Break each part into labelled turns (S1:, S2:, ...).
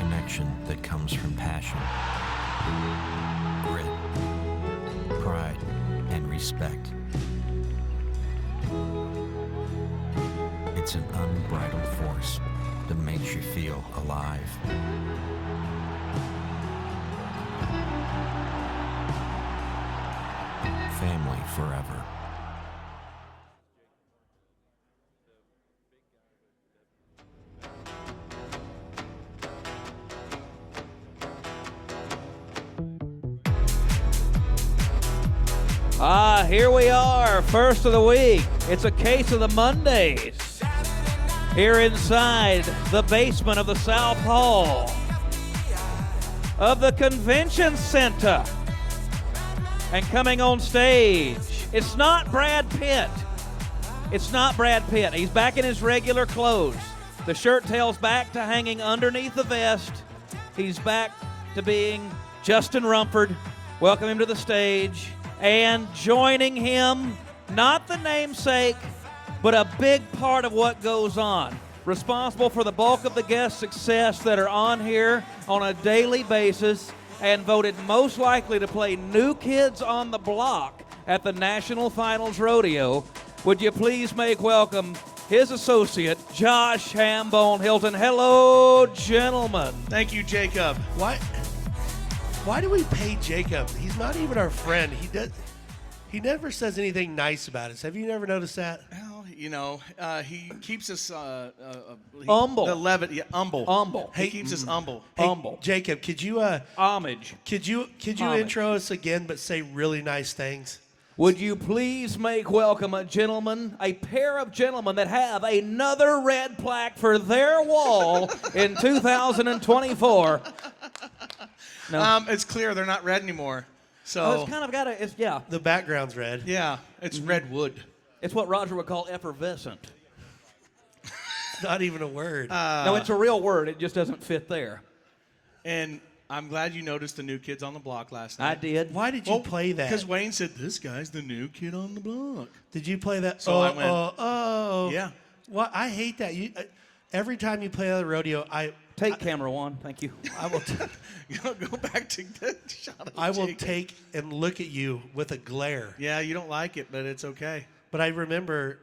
S1: connection that comes from passion, grit, pride, and respect. It's an unbridled force that makes you feel alive. Family forever.
S2: Here we are, first of the week. It's a case of the Mondays. Here inside the basement of the South Hall of the Convention Center. And coming on stage, it's not Brad Pitt. It's not Brad Pitt. He's back in his regular clothes. The shirt tail's back to hanging underneath the vest. He's back to being Justin Rumford. Welcome him to the stage. And joining him, not the namesake, but a big part of what goes on. Responsible for the bulk of the guest success that are on here on a daily basis and voted most likely to play New Kids on the Block at the National Finals Rodeo. Would you please make welcome his associate, Josh Hambone Hilton. Hello, gentlemen.
S3: Thank you, Jacob.
S4: Why do we pay Jacob? He's not even our friend. He never says anything nice about us. Have you never noticed that?
S3: Well, he keeps us
S2: humble.
S3: Humble.
S2: Humble.
S3: He keeps us humble.
S2: Humble.
S4: Jacob, could you
S2: homage?
S4: Could you
S2: Homage.
S4: intro us again, but say really nice things?
S2: Would you please make welcome a pair of gentlemen that have another red plaque for their wall in 2024. No.
S3: It's clear they're not red anymore. So
S2: Oh, it's kind of yeah.
S4: The background's red.
S3: Yeah, it's red wood.
S2: It's what Roger would call effervescent.
S4: Not even a word.
S2: No, it's a real word. It just doesn't fit there.
S3: And I'm glad you noticed the New Kids on the Block last night.
S2: I did.
S4: Why did you play that?
S3: Because Wayne said, this guy's the new kid on the block.
S4: Did you play that?
S3: So I went,
S4: Yeah. Well, I hate that. Every time you play on the rodeo,
S2: Take camera one. Thank you.
S4: I will
S3: go back to the shot of
S4: I will
S3: Jacob.
S4: take and look at you with a glare.
S3: Yeah, you don't like it, but it's okay.
S4: But I remember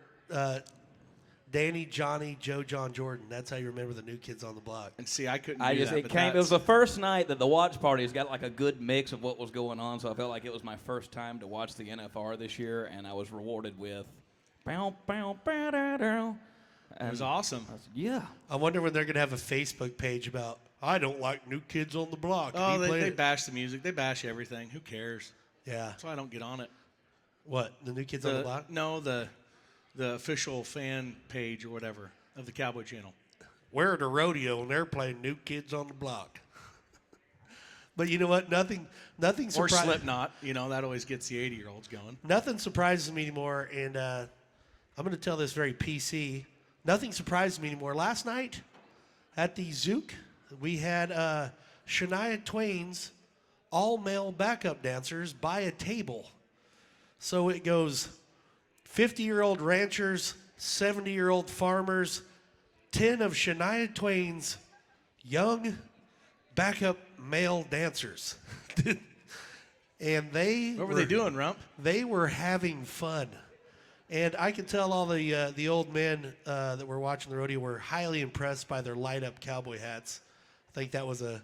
S4: Danny, Johnny, Joe, John, Jordan. That's how you remember the New Kids on the Block.
S3: And see, I couldn't
S2: It
S3: do that. But
S2: It was the first night that the watch party's got like a good mix of what was going on, so I felt like it was my first time to watch the NFR this year, and I was rewarded with bow, bow, bow, da, da.
S3: It was awesome.
S2: Yeah.
S4: I wonder when they're going to have a Facebook page about, I don't like New Kids on the Block.
S3: Oh,
S4: He played
S3: they
S4: it.
S3: bash the music. They bash everything. Who cares?
S4: Yeah.
S3: That's why I don't get on it.
S4: What? The New Kids on the Block?
S3: No, the official fan page or whatever of the Cowboy Channel.
S4: We're at a rodeo and they're playing New Kids on the Block. But you know what? Nothing
S3: Or Slipknot. That always gets the 80-year-olds going.
S4: Nothing surprises me anymore, and I'm going to tell this very PC. Nothing surprises me anymore. Last night at the Zook, we had Shania Twain's all-male backup dancers by a table. So it goes 50-year-old ranchers, 70-year-old farmers, 10 of Shania Twain's young backup male dancers. And
S3: What were they doing, Rump?
S4: They were having fun. And I can tell all the old men that were watching the rodeo were highly impressed by their light-up cowboy hats. I think that was a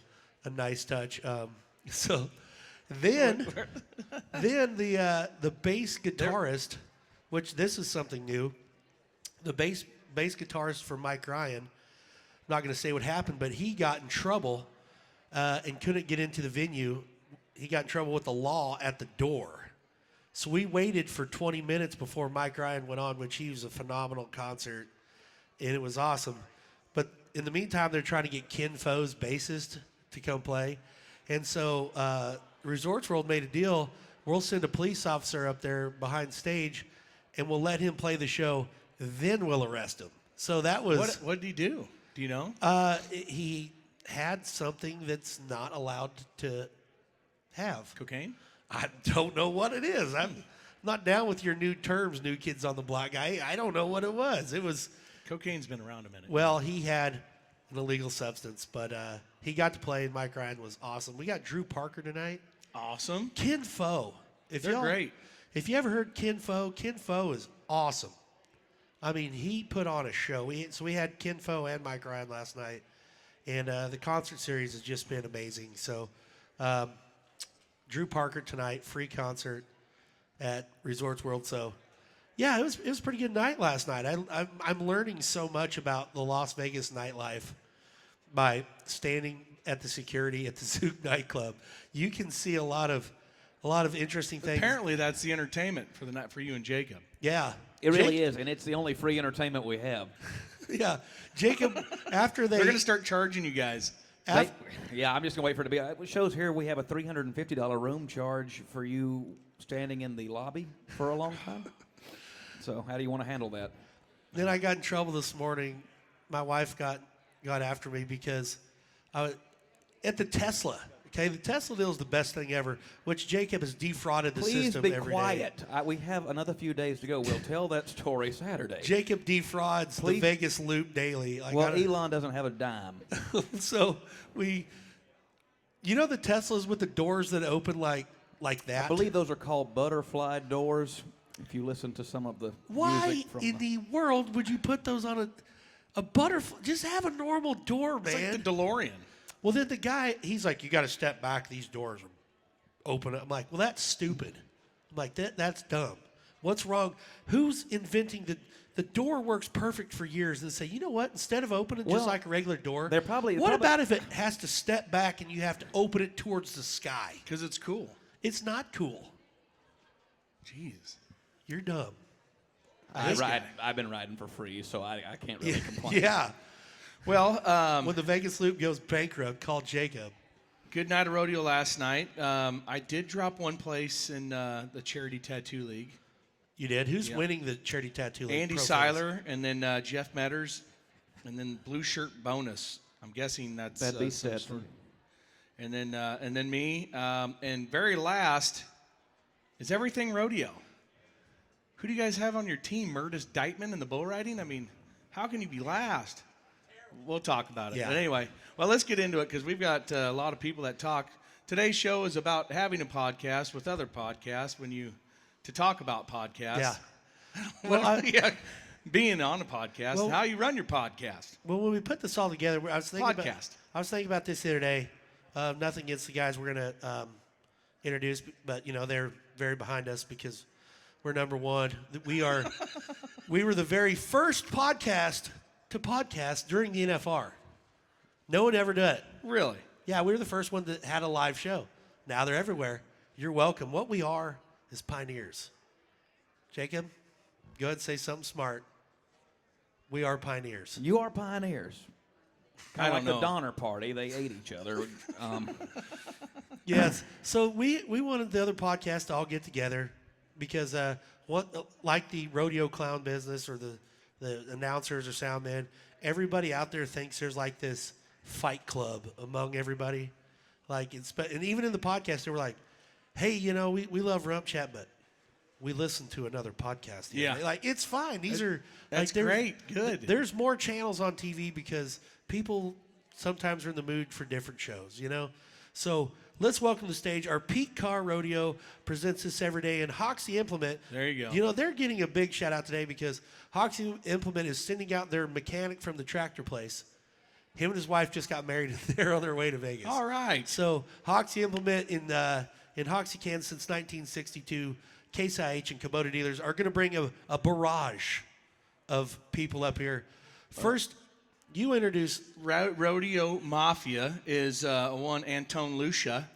S4: nice touch. So then the bass guitarist, which this is something new, the bass guitarist for Mike Ryan, I'm not going to say what happened, but he got in trouble and couldn't get into the venue. He got in trouble with the law at the door. So we waited for 20 minutes before Mike Ryan went on, which he was a phenomenal concert, and it was awesome. But in the meantime, they're trying to get Ken Fo's bassist to come play. And so Resorts World made a deal. We'll send a police officer up there behind stage, and we'll let him play the show. Then we'll arrest him. So that was...
S3: What did he do? Do you know?
S4: He had something that's not allowed to have.
S3: Cocaine?
S4: I don't know what it is. I'm not down with your new terms, New Kids on the Block. I don't know what it was. It was...
S3: Cocaine's been around a minute.
S4: Well, he had an illegal substance, but he got to play, and Mike Ryan was awesome. We got Drew Parker tonight.
S3: Awesome.
S4: Kin Fo.
S3: They're great.
S4: If you ever heard Kin Fo is awesome. I mean, he put on a show. We had Kin Fo and Mike Ryan last night, and the concert series has just been amazing. So, Drew Parker tonight, free concert at Resorts World. So, yeah, it was a pretty good night last night. I'm learning so much about the Las Vegas nightlife by standing at the security at the Zouk nightclub. You can see a lot of interesting things.
S3: Apparently, that's the entertainment for the night for you and Jacob.
S4: Yeah.
S2: It really is, and it's the only free entertainment we have.
S4: Yeah. Jacob, after
S3: They're going to start charging you guys.
S2: Yeah, I'm just going to wait for it to be. It shows here we have a $350 room charge for you standing in the lobby for a long time. So how do you want to handle that?
S4: Then I got in trouble this morning. My wife got after me because I was at the Tesla. Okay, the Tesla deal is the best thing ever, which Jacob has defrauded the system every day.
S2: Please be quiet. We have another few days to go. We'll tell that story Saturday.
S4: Jacob defrauds the Vegas Loop daily.
S2: Elon doesn't have a dime.
S4: So the Teslas with the doors that open like that?
S2: I believe those are called butterfly doors, if you listen to some of the
S4: music from the world would you put those on a butterfly? Just have a normal door, man.
S3: It's like the DeLorean.
S4: Well, then the guy, he's like, you got to step back. These doors are open. I'm like, well, that's stupid. I'm like, that's dumb. What's wrong? Who's inventing the door works perfect for years and say, you know what? Instead of opening just like a regular door, what about if it has to step back and you have to open it towards the sky?
S3: Because it's cool.
S4: It's not cool.
S3: Jeez.
S4: You're dumb.
S2: I've been riding for free, so I can't really complain.
S4: Yeah.
S3: Well,
S4: when the Vegas Loop goes bankrupt, call Jacob.
S3: Good night of rodeo last night. I did drop one place in the Charity Tattoo League.
S4: You did? Who's winning the Charity Tattoo League?
S3: Andy Seiler, and then Jeff Metters, and then Blue Shirt Bonus. I'm guessing that's
S2: that'd be Stedford.
S3: And then me. And very last is Everything Rodeo. Who do you guys have on your team? Murtis Deitman in the bull riding? I mean, how can you be last? We'll talk about it.
S4: Yeah.
S3: But anyway, well, let's get into it because we've got a lot of people that talk. Today's show is about having a podcast with other podcasts to talk about podcasts.
S4: Yeah.
S3: Being on a podcast, how you run your podcast.
S4: Well, when we put this all together, I was thinking about this the other day. Nothing against the guys we're going to introduce, but they're very behind us because we're number one. We were the very first podcast to podcast during the NFR. No one ever did it.
S3: Really?
S4: Yeah, we were the first one that had a live show. Now they're everywhere. You're welcome. What we are is pioneers. Jacob, go ahead and say something smart. We are pioneers.
S2: You are pioneers. Kind of like
S3: know.
S2: the Donner Party. They ate each other.
S4: Yes. So we wanted the other podcasts to all get together because like the rodeo clown business or the announcers or sound men, everybody out there thinks there's like this fight club among everybody. And even in the podcast, they were like, hey, we love RümpChät, but we listen to another podcast.
S3: Yeah.
S4: Like, it's fine.
S3: That's great. Good.
S4: There's more channels on TV because people sometimes are in the mood for different shows, So let's welcome to the stage our Pete Carr Rodeo presents this every day, and Hoxie Implement.
S3: There you go.
S4: They're getting a big shout out today because Hoxie Implement is sending out their mechanic from the tractor place. Him and his wife just got married. They're on their way to Vegas.
S3: All right.
S4: So Hoxie Implement in Hoxie, Kansas since 1962, Case IH and Kubota dealers are going to bring a barrage of people up here. First, you introduce
S3: Rodeo Mafia is one Antone Lucia,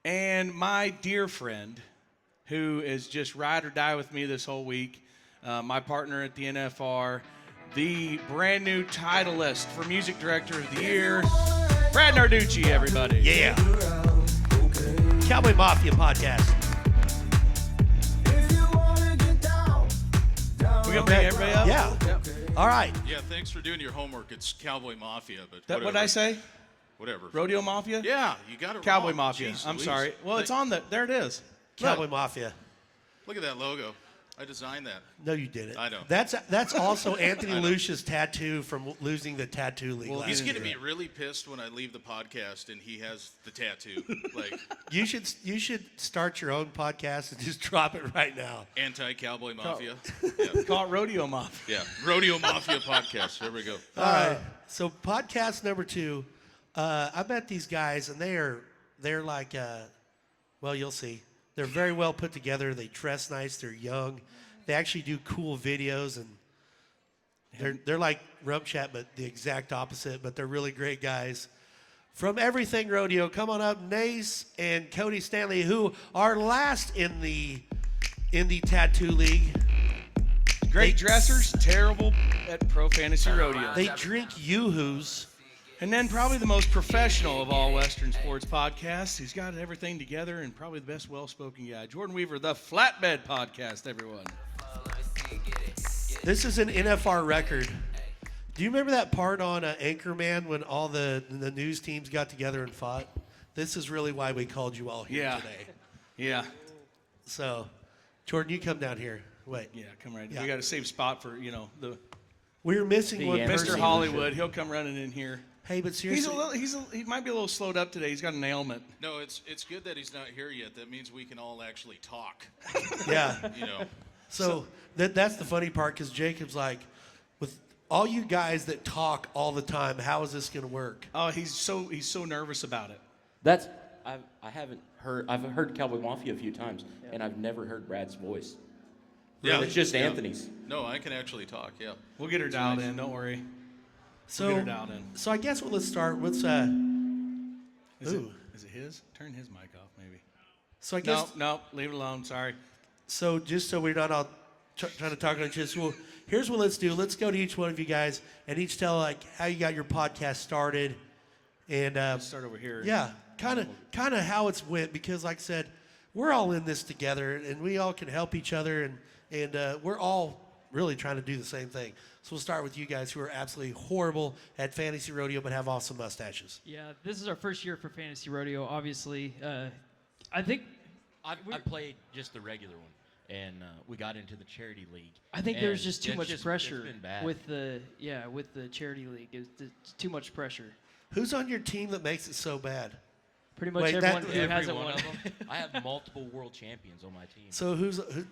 S3: and my dear friend, who is just ride or die with me this whole week, my partner at the NFR, the brand new titleist for Music Director of the Year, Brad Narducci, everybody.
S4: Yeah. Cowboy Mafia podcast.
S3: We gonna bring everybody up?
S4: Yeah.
S3: Yep.
S4: All right.
S5: Yeah, thanks for doing your homework. It's Cowboy Mafia, but
S3: That what I say?
S5: Whatever.
S3: Rodeo Mafia?
S5: Yeah, you got it
S3: Cowboy
S5: wrong.
S3: Mafia.
S5: Jeez
S3: I'm
S5: Louise.
S3: sorry. Well, it's on there it is.
S4: Cowboy
S3: Look.
S4: Mafia.
S5: Look at that logo. I designed that.
S4: No, you didn't.
S5: I know.
S4: That's also Anthony Lucia's tattoo from losing the tattoo league.
S3: Well,
S4: last
S5: He's going to
S4: year.
S5: be really pissed when I leave the podcast and he has the tattoo. Like,
S4: You should start your own podcast and just drop it right now.
S5: anti-Cowboy Mafia. Yeah.
S3: Call it Rodeo Mafia.
S5: Yeah. Rodeo Mafia podcast. There we go.
S4: All right. So podcast number 2, I met these guys and they're like, well, you'll see. They're very well put together. They dress nice. They're young. They actually do cool videos, and they're like RümpChät, but the exact opposite. But they're really great guys. From Everything Rodeo, come on up, Nace and Cody Stanley, who are last in the tattoo league.
S3: Great dressers, terrible at Pro Fantasy Rodeo.
S4: They drink Yoo-hoos.
S3: And then probably the most professional of all Western sports podcasts. He's got everything together and probably the best well-spoken guy. Jordan Weaver, the Flatbed Podcast, everyone.
S4: This is an NFR record. Do you remember that part on Anchorman when all the news teams got together and fought? This is really why we called you all here today.
S3: Yeah.
S4: So, Jordan, you come down here. Wait.
S3: Yeah, come right.
S4: Yeah.
S3: We got a safe spot for, the
S4: We're missing one
S3: Mr.
S4: person.
S3: Hollywood. He'll come running in here.
S4: Hey, but seriously.
S3: He might be a little slowed up today. He's got an ailment.
S5: No, it's good that he's not here yet. That means we can all actually talk.
S4: Yeah.
S5: So
S4: that's the funny part, because Jacob's like, with all you guys that talk all the time, how is this going to work?
S3: Oh, he's so nervous about it.
S6: I've heard Cowboy Mafia a few times, and I've never heard Brad's voice.
S5: Yeah.
S6: It's just
S5: Yeah.
S6: Anthony's.
S5: No, I can actually talk. Yeah.
S3: We'll get her dialed in. Don't worry.
S4: So,
S3: We'll get her dialed in.
S4: So I guess let's start.
S3: Is it his? Turn his mic off, maybe.
S4: So I guess.
S3: No, leave it alone. Sorry.
S4: So just so we're not all trying to talk on each other, well, here's what let's do. Let's go to each one of you guys and each tell like how you got your podcast started, and
S3: Let's start over here.
S4: yeah, kind of how it's went, because like I said, we're all in this together and we all can help each other, and we're all really trying to do the same thing. So we'll start with you guys who are absolutely horrible at fantasy rodeo but have awesome mustaches.
S7: Yeah, this is our first year for fantasy rodeo. Obviously, I think
S8: I played just the regular one, and we got into the charity league.
S7: I think there's just too
S8: it's
S7: much pressure
S8: it's been bad.
S7: with the charity league. It's too much pressure.
S4: Who's on your team that makes it so bad?
S7: Pretty much
S4: Wait,
S7: everyone
S4: that-
S7: who
S8: every
S7: hasn't
S8: one
S7: won.
S8: of them. I have multiple world champions on my team.
S4: So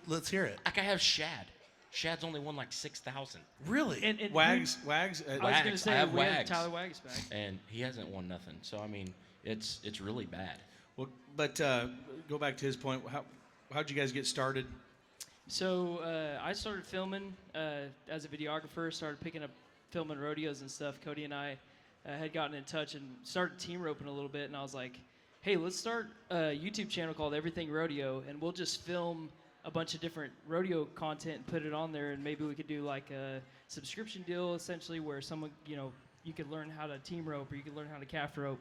S4: let's hear it.
S8: Like I have Shad. Shad's only won like 6,000,
S4: Really?
S7: And
S3: Wags.
S7: I was going to
S8: Wags.
S7: say
S8: I have
S7: we have
S8: Wags.
S7: Tyler Wags back.
S8: and he hasn't won nothing. So I mean, it's really bad.
S3: Well, but go back to his point. How'd you guys get started?
S7: So I started filming as a videographer, started picking up filming rodeos and stuff. Cody and I had gotten in touch and started team roping a little bit, and I was like, hey, let's start a YouTube channel called Everything Rodeo, and we'll just film a bunch of different rodeo content and put it on there, and maybe we could do like a subscription deal, essentially, where someone, you could learn how to team rope or you could learn how to calf rope.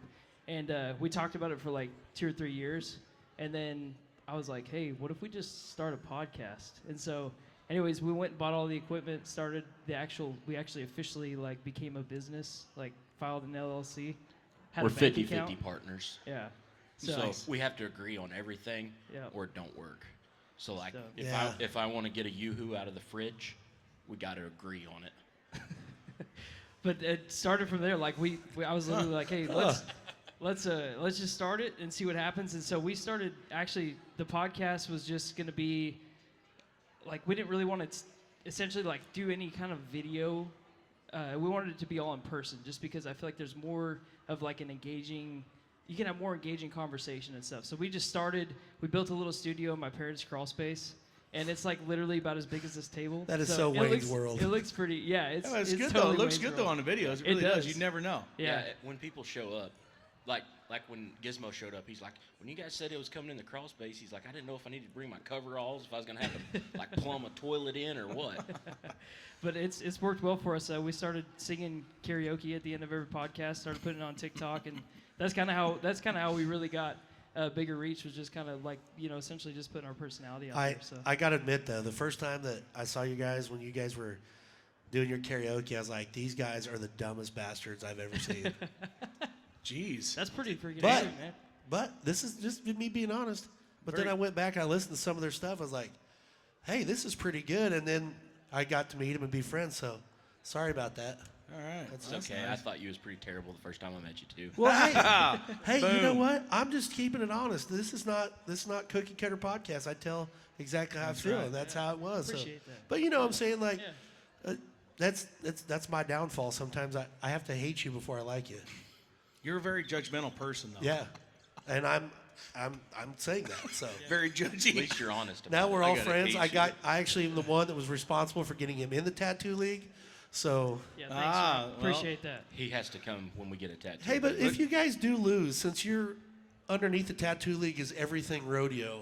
S7: And we talked about it for like 2 or 3 years, and then I was like, hey, what if we just start a podcast? And so, anyways, we went and bought all the equipment, started we actually officially like became a business, like filed an LLC. Had
S8: We're
S7: a bank
S8: 50-50
S7: account.
S8: partners.
S7: Yeah.
S8: So we have to agree on everything,
S7: Yeah.
S8: or it don't work. So like,
S7: So-
S8: if I want to get a Yoo-hoo out of the fridge, we got to agree on it.
S7: But it started from there. Like I was literally like, hey, let's just start it and see what happens. And so we started. Actually, the podcast was just going to be like, we didn't really want to essentially like do any kind of video. We wanted it to be all in person, just because I feel like there's more of like an engaging. You can have more engaging conversation and stuff. So we just started. We built a little studio in my parents' crawl space. And it's like literally about as big as this table.
S4: That is so
S7: it
S4: Wayne's
S7: looks,
S4: World.
S7: It looks pretty. Yeah, it's
S3: good
S7: totally
S3: though. It looks
S7: Wayne's
S3: good
S7: World.
S3: though on the videos. It
S7: It
S3: really does.
S7: does.
S3: You'd never know.
S7: Yeah.
S8: When people show up, like when Gizmo showed up, he's like, when you guys said it was coming in the crawl space, he's like, I didn't know if I needed to bring my coveralls, if I was gonna have to like plumb a toilet in or what.
S7: But it's worked well for us. We started singing karaoke at the end of every podcast. Started putting it on TikTok, and that's kind of how we really got bigger reach. Was just kind of like essentially just putting our personality out there. So
S4: I gotta admit though, the first time that I saw you guys when you guys were doing your karaoke, I was like, these guys are the dumbest bastards I've ever seen.
S3: Jeez.
S7: that's pretty freaking
S4: But-
S7: awesome, man.
S4: But this is just me being honest. But then
S3: Very-
S4: I went back and I listened to some of their stuff. I was like, hey, this is pretty good. And then I got to meet him and be friends. So sorry about that.
S3: All right.
S8: It's okay. I thought you was pretty terrible the first time I met you too.
S4: Well, hey, you know what? I'm just keeping it honest. This is not cookie cutter podcast. I tell exactly how I feel, and that's how it was.
S7: Appreciate that.
S4: But you know what I'm saying? Like, that's my downfall. Sometimes I have to hate you before I like you.
S3: You're a very judgmental person, though.
S4: Yeah, and I'm saying that. So
S3: Very judgy.
S8: At least you're honest about
S4: now
S8: it.
S4: we're all
S3: gotta
S4: friends.
S3: hate
S4: I actually am the one that was responsible for getting him in the tattoo league. So
S7: Yeah, thanks. Man. Appreciate that.
S8: He has to come when we get a tattoo.
S4: hey, but if you guys do lose, since you're underneath the tattoo league is Everything Rodeo,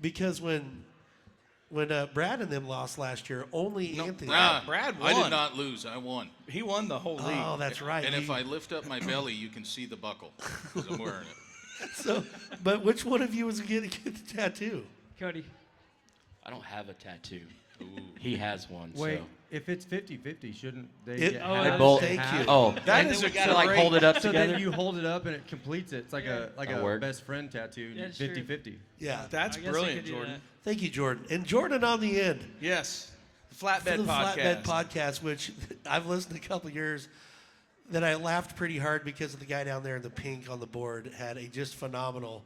S4: because when Brad and them lost last year, only Anthony.
S3: Brad won.
S5: I did not lose. I won.
S3: He won the whole league.
S4: Oh, that's right.
S5: And if I lift up my belly, you can see the buckle because I'm wearing it.
S4: So, but which one of you was going to get the tattoo?
S7: Cody.
S8: I don't have a tattoo. He has one.
S9: Wait,
S8: so.
S9: if it's 50-50, shouldn't they
S4: It-
S9: get
S4: oh,
S9: half
S4: they
S9: and
S4: both-
S9: half?
S4: thank you.
S6: Oh,
S3: That
S6: and
S3: is
S6: then
S3: a
S6: we gotta like
S3: great-
S6: hold it up
S9: So
S6: together.
S9: then you hold it up and it completes it. It's like a
S6: That'll work.
S9: best friend tattoo,
S7: Yeah, sure.
S9: 50-50.
S4: Yeah.
S3: That's
S7: I guess I
S3: brilliant,
S7: could do
S3: Jordan.
S7: that.
S4: Thank you, Jordan. And Jordan on the end.
S3: Yes. The
S4: For
S3: Flatbed
S4: the
S3: Podcast.
S4: Flatbed Podcast, which I've listened to a couple of years, that I laughed pretty hard because of the guy down there in the pink on the board had a just phenomenal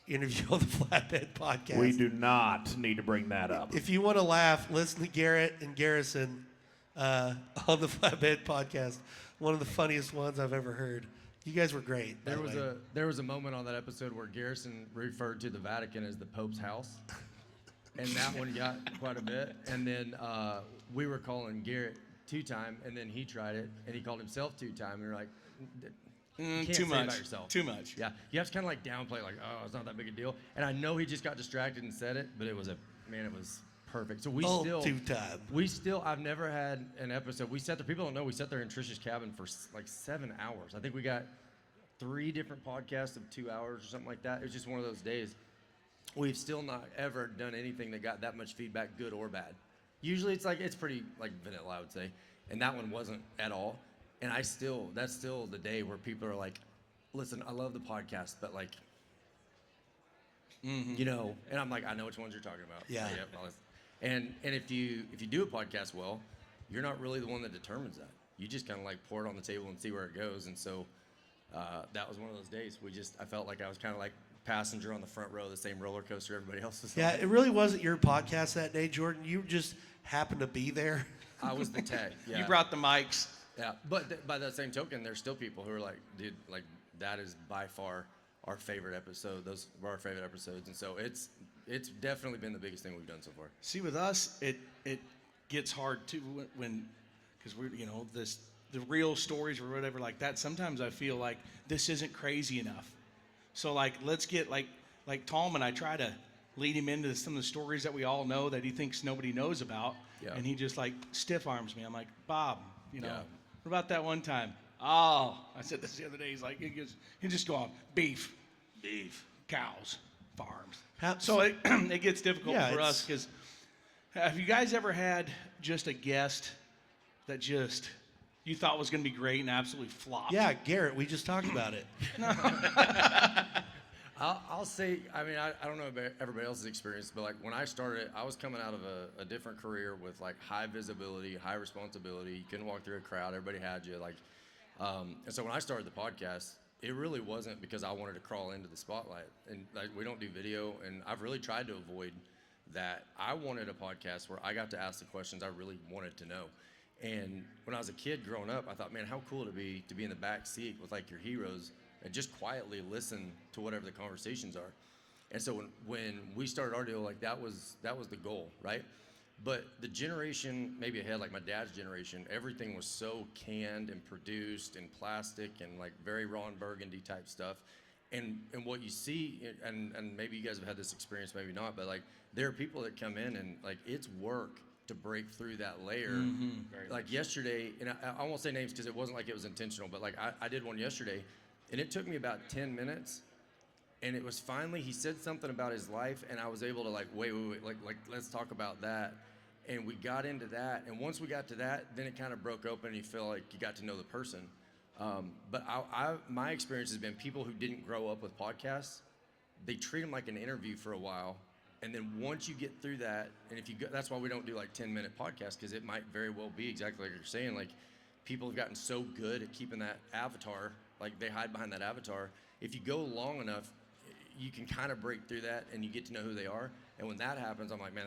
S4: interview on the Flatbed Podcast.
S10: We do not need to bring that up.
S4: If you want to laugh, listen to Garrett and Garrison on the Flatbed Podcast. One of the funniest ones I've ever heard. You guys were great. by the way.
S9: There was a moment on that episode where Garrison referred to the Vatican as the Pope's house, and that one got quite a bit. And then we were calling Garrett two-time, and then he tried it, and he called himself two-time. And we were like, you can't
S3: Too
S9: say it
S3: much.
S9: about yourself.
S3: Too much.
S9: Yeah, you have to kind of like downplay, like, oh, it's not that big a deal. And I know he just got distracted and said it, but it was perfect. So
S4: two-time.
S9: I've never had an episode. We sat there, people don't know, we sat there in Trish's cabin for like 7 hours. I think we got 3 different podcasts of 2 hours or something like that. It was just one of those days. We've still not ever done anything that got that much feedback, good or bad. Usually it's pretty like vanilla, I would say. And that one wasn't at all. And that's still the day where people are like, listen, I love the podcast, but like, you know, and I'm like, I know which ones you're talking about.
S4: Yeah.
S9: And if you do a podcast well, you're not really the one that determines that. You just kind of like pour it on the table and see where it goes. And so that was one of those days. I felt like I was kind of like passenger on the front row of the same roller coaster everybody else was on.
S4: Yeah, it really wasn't your podcast that day, Jordan. You just happened to be there.
S9: I was the tag. Yeah.
S3: You brought the mics.
S9: Yeah, but by that same token, there's still people who are like, dude, like that is by far our favorite episode. Those were our favorite episodes, and so it's definitely been the biggest thing we've done so far.
S3: See, with us, it gets hard too when because we're the real stories or whatever like that. Sometimes I feel like this isn't crazy enough. So like let's get like Tallman. I try to lead him into some of the stories that we all know that he thinks nobody knows about, and he just like stiff arms me. I'm like, Bob, what about that one time? Oh, I said this the other day. He's like, he just go on beef, cows, farms. So it gets difficult for us because have you guys ever had just a guest that just you thought was going to be great and absolutely flopped?
S4: Yeah, Garrett, we just talked about it.
S9: I'll say, I mean, I don't know about everybody else's experience, but like when I started, I was coming out of a different career with like high visibility, high responsibility. You couldn't walk through a crowd. Everybody had you. Like, and so when I started the podcast, it really wasn't because I wanted to crawl into the spotlight. And like, we don't do video, and I've really tried to avoid that. I wanted a podcast where I got to ask the questions I really wanted to know. And when I was a kid growing up, I thought, man, how cool it'd be to be in the back seat with like your heroes and just quietly listen to whatever the conversations are. And so when we started our deal, like that was the goal, right? But the generation maybe ahead, like my dad's generation, everything was so canned and produced in plastic and like very Ron Burgundy type stuff. And what you see, and maybe you guys have had this experience, maybe not, but like there are people that come in and like it's work to break through that layer.
S3: Mm-hmm.
S9: Like yesterday, and I won't say names because it wasn't like it was intentional, but like I did one yesterday. And it took me about 10 minutes, and it was finally, he said something about his life, and I was able to like, wait, like let's talk about that. And we got into that, and once we got to that, then it kind of broke open, and you feel like you got to know the person. But my experience has been people who didn't grow up with podcasts, they treat them like an interview for a while, And then once you get through that, and if you go, that's why we don't do like 10-minute podcasts, because it might very well be exactly like you're saying. Like, people have gotten so good at keeping that avatar, like they hide behind that avatar. If you go long enough, you can kind of break through that, and you get to know who they are. And when that happens, I'm like, man,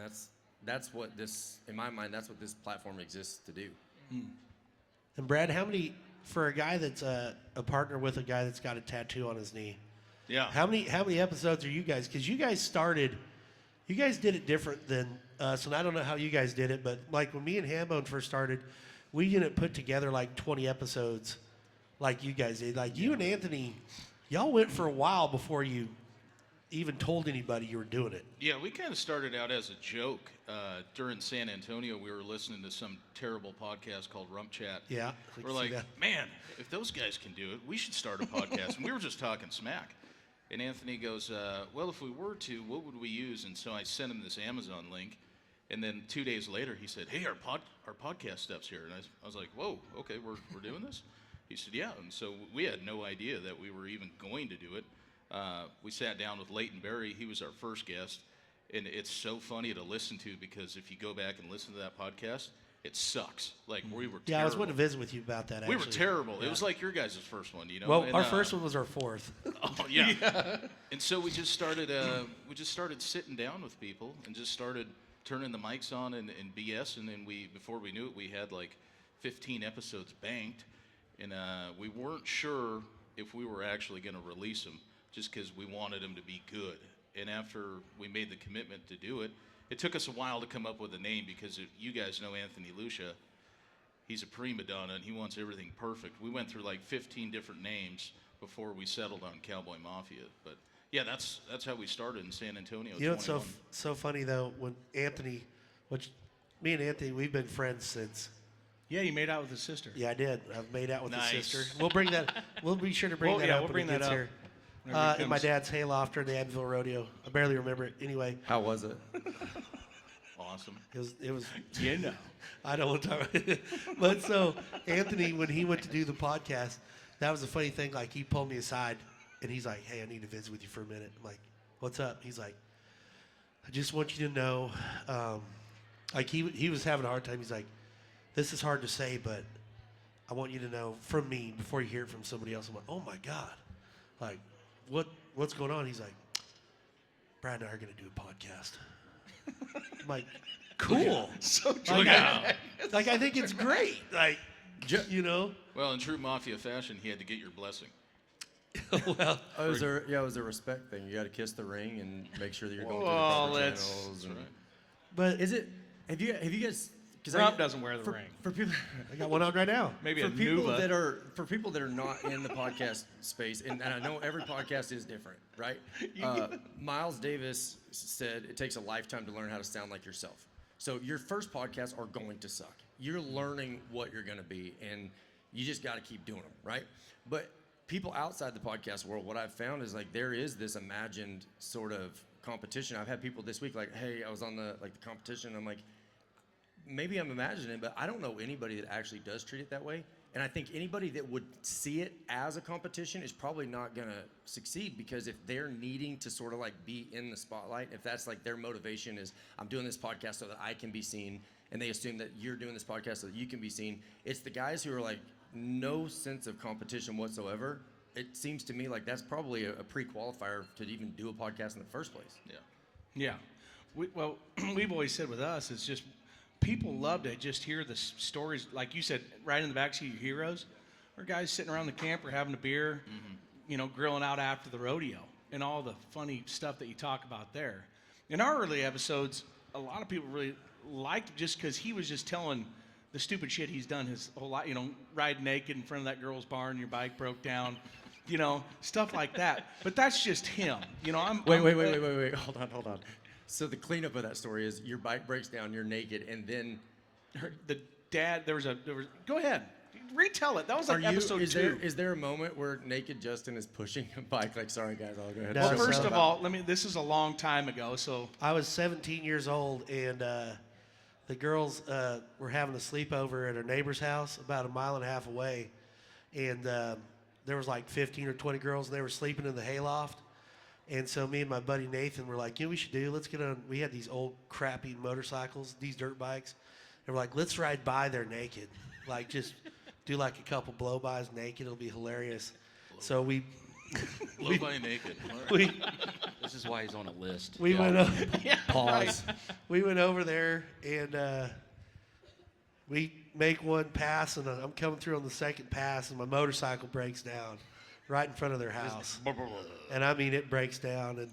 S9: that's what this, in my mind, that's what this platform exists to do.
S4: And Brad, how many, for a guy that's a partner with a guy that's got a tattoo on his knee, how many episodes are you guys? Because you guys did it different than us, and I don't know how you guys did it, but like when me and Hambone first started, we didn't put together like 20 episodes like you guys did. Like you and Anthony, y'all went for a while before you even told anybody you were doing it.
S5: Yeah, we kind of started out as a joke. During San Antonio, we were listening to some terrible podcast called RümpChät.
S4: Yeah.
S5: We're like, man, if those guys can do it, we should start a podcast. And we were just talking smack. And Anthony goes, well, if we were to, what would we use? And so I sent him this Amazon link. And then 2 days later, he said, hey, our podcast stuff's here. And I was like, whoa, okay, we're doing this? He said, yeah. And so we had no idea that we were even going to do it. We sat down with Leighton Berry. He was our first guest. And it's so funny to listen to, because if you go back and listen to that podcast, it sucks. Like, we were terrible.
S4: Yeah, I was wanting to visit with you about that, actually.
S5: We were terrible.
S4: Yeah.
S5: It was like your guys' first one, you know?
S4: Well,
S5: and,
S4: our first one was our fourth.
S5: Oh, yeah. And so we just started sitting down with people and just started turning the mics on and BS. And then before we knew it, we had like 15 episodes banked. And we weren't sure if we were actually going to release them, just because we wanted them to be good. And after we made the commitment to do it, it took us a while to come up with a name, because you guys know Anthony Lucia. He's a prima donna, and he wants everything perfect. We went through like 15 different names before we settled on Cowboy Mafia. But yeah, that's how we started in San Antonio.
S4: You know what's so funny, though, when Anthony, me and Anthony, we've been friends since.
S3: Yeah, you made out with his sister.
S4: Yeah, I did. I've made out with his
S5: Nice.
S4: sister. We'll be sure to bring that up.
S3: We'll bring that up.
S4: Here.
S3: Whenever he
S4: In my
S3: comes.
S4: dad's haylofter in the Everything Rodeo. I barely remember it. Anyway,
S9: How was it?
S5: Awesome.
S4: it was.
S3: You know.
S4: I don't want to talk about it. But so Anthony, when he went to do the podcast, that was a funny thing. Like, he pulled me aside and he's like, hey, I need to visit with you for a minute. I'm like, what's up? He's like, I just want you to know, like he was having a hard time. He's like, this is hard to say, but I want you to know from me before you hear it from somebody else. I'm like, oh my God. Like, what's going on? He's like, Brad and I are going to do a podcast. I'm like, cool.
S3: So
S4: Like, I think it's great. Like, you know?
S5: Well, in true Mafia fashion, he had to get your blessing.
S4: Well,
S9: It was a respect thing. You got to kiss the ring and make sure that you're going through the
S3: Well,
S9: proper
S3: that's
S9: channels. And,
S5: right.
S4: but
S9: Is it? Have you guys? Because
S3: Rump doesn't wear the ring.
S9: For people,
S4: I got one on right now.
S3: Maybe
S9: for
S3: a
S9: people
S3: Nuva.
S9: that are not in the podcast space, and I know every podcast is different, right? Miles Davis said it takes a lifetime to learn how to sound like yourself. So your first podcasts are going to suck. You're learning what you're going to be, and you just got to keep doing them, right? But people outside the podcast world, what I've found is like there is this imagined sort of competition. I've had people this week like, hey, I was on the competition. I'm like, maybe I'm imagining it, but I don't know anybody that actually does treat it that way. And I think anybody that would see it as a competition is probably not going to succeed, because if they're needing to sort of like be in the spotlight, if that's like their motivation is, I'm doing this podcast so that I can be seen, and they assume that you're doing this podcast so that you can be seen, it's the guys who are like no sense of competition whatsoever. It seems to me like that's probably a pre-qualifier to even do a podcast in the first place.
S3: Yeah. We've always said with us, it's just people love to just hear the stories, like you said, right in the backseat of your heroes, or guys sitting around the camper having a beer, grilling out after the rodeo, and all the funny stuff that you talk about there. In our early episodes, a lot of people really liked it just because he was just telling the stupid shit he's done his whole life, ride naked in front of that girl's barn, your bike broke down, stuff like that. But that's just him. Wait.
S9: Hold on. So the cleanup of that story is your bike breaks down, you're naked, and then
S3: the dad. Go ahead, retell it. That was like episode 2.
S9: Is there a moment where naked Justin is pushing a bike? Like, sorry guys, I'll go ahead.
S4: No,
S3: Well, first of all, this is a long time ago, so
S4: I was 17 years old, and the girls were having a sleepover at her neighbor's house about a mile and a half away, and there was like 15 or 20 girls, and they were sleeping in the hayloft. And so me and my buddy Nathan were like, we should do, let's get on, we had these old crappy motorcycles, these dirt bikes. And we're like, let's ride by there naked. Like just do like a couple blow-bys naked. It'll be hilarious. So we
S5: Blow-by naked.
S6: This is why he's on a list.
S4: we went over,
S6: Pause.
S4: we went over there and we make one pass, and I'm coming through on the second pass, and my motorcycle breaks down right in front of their house. And I mean, it breaks down, and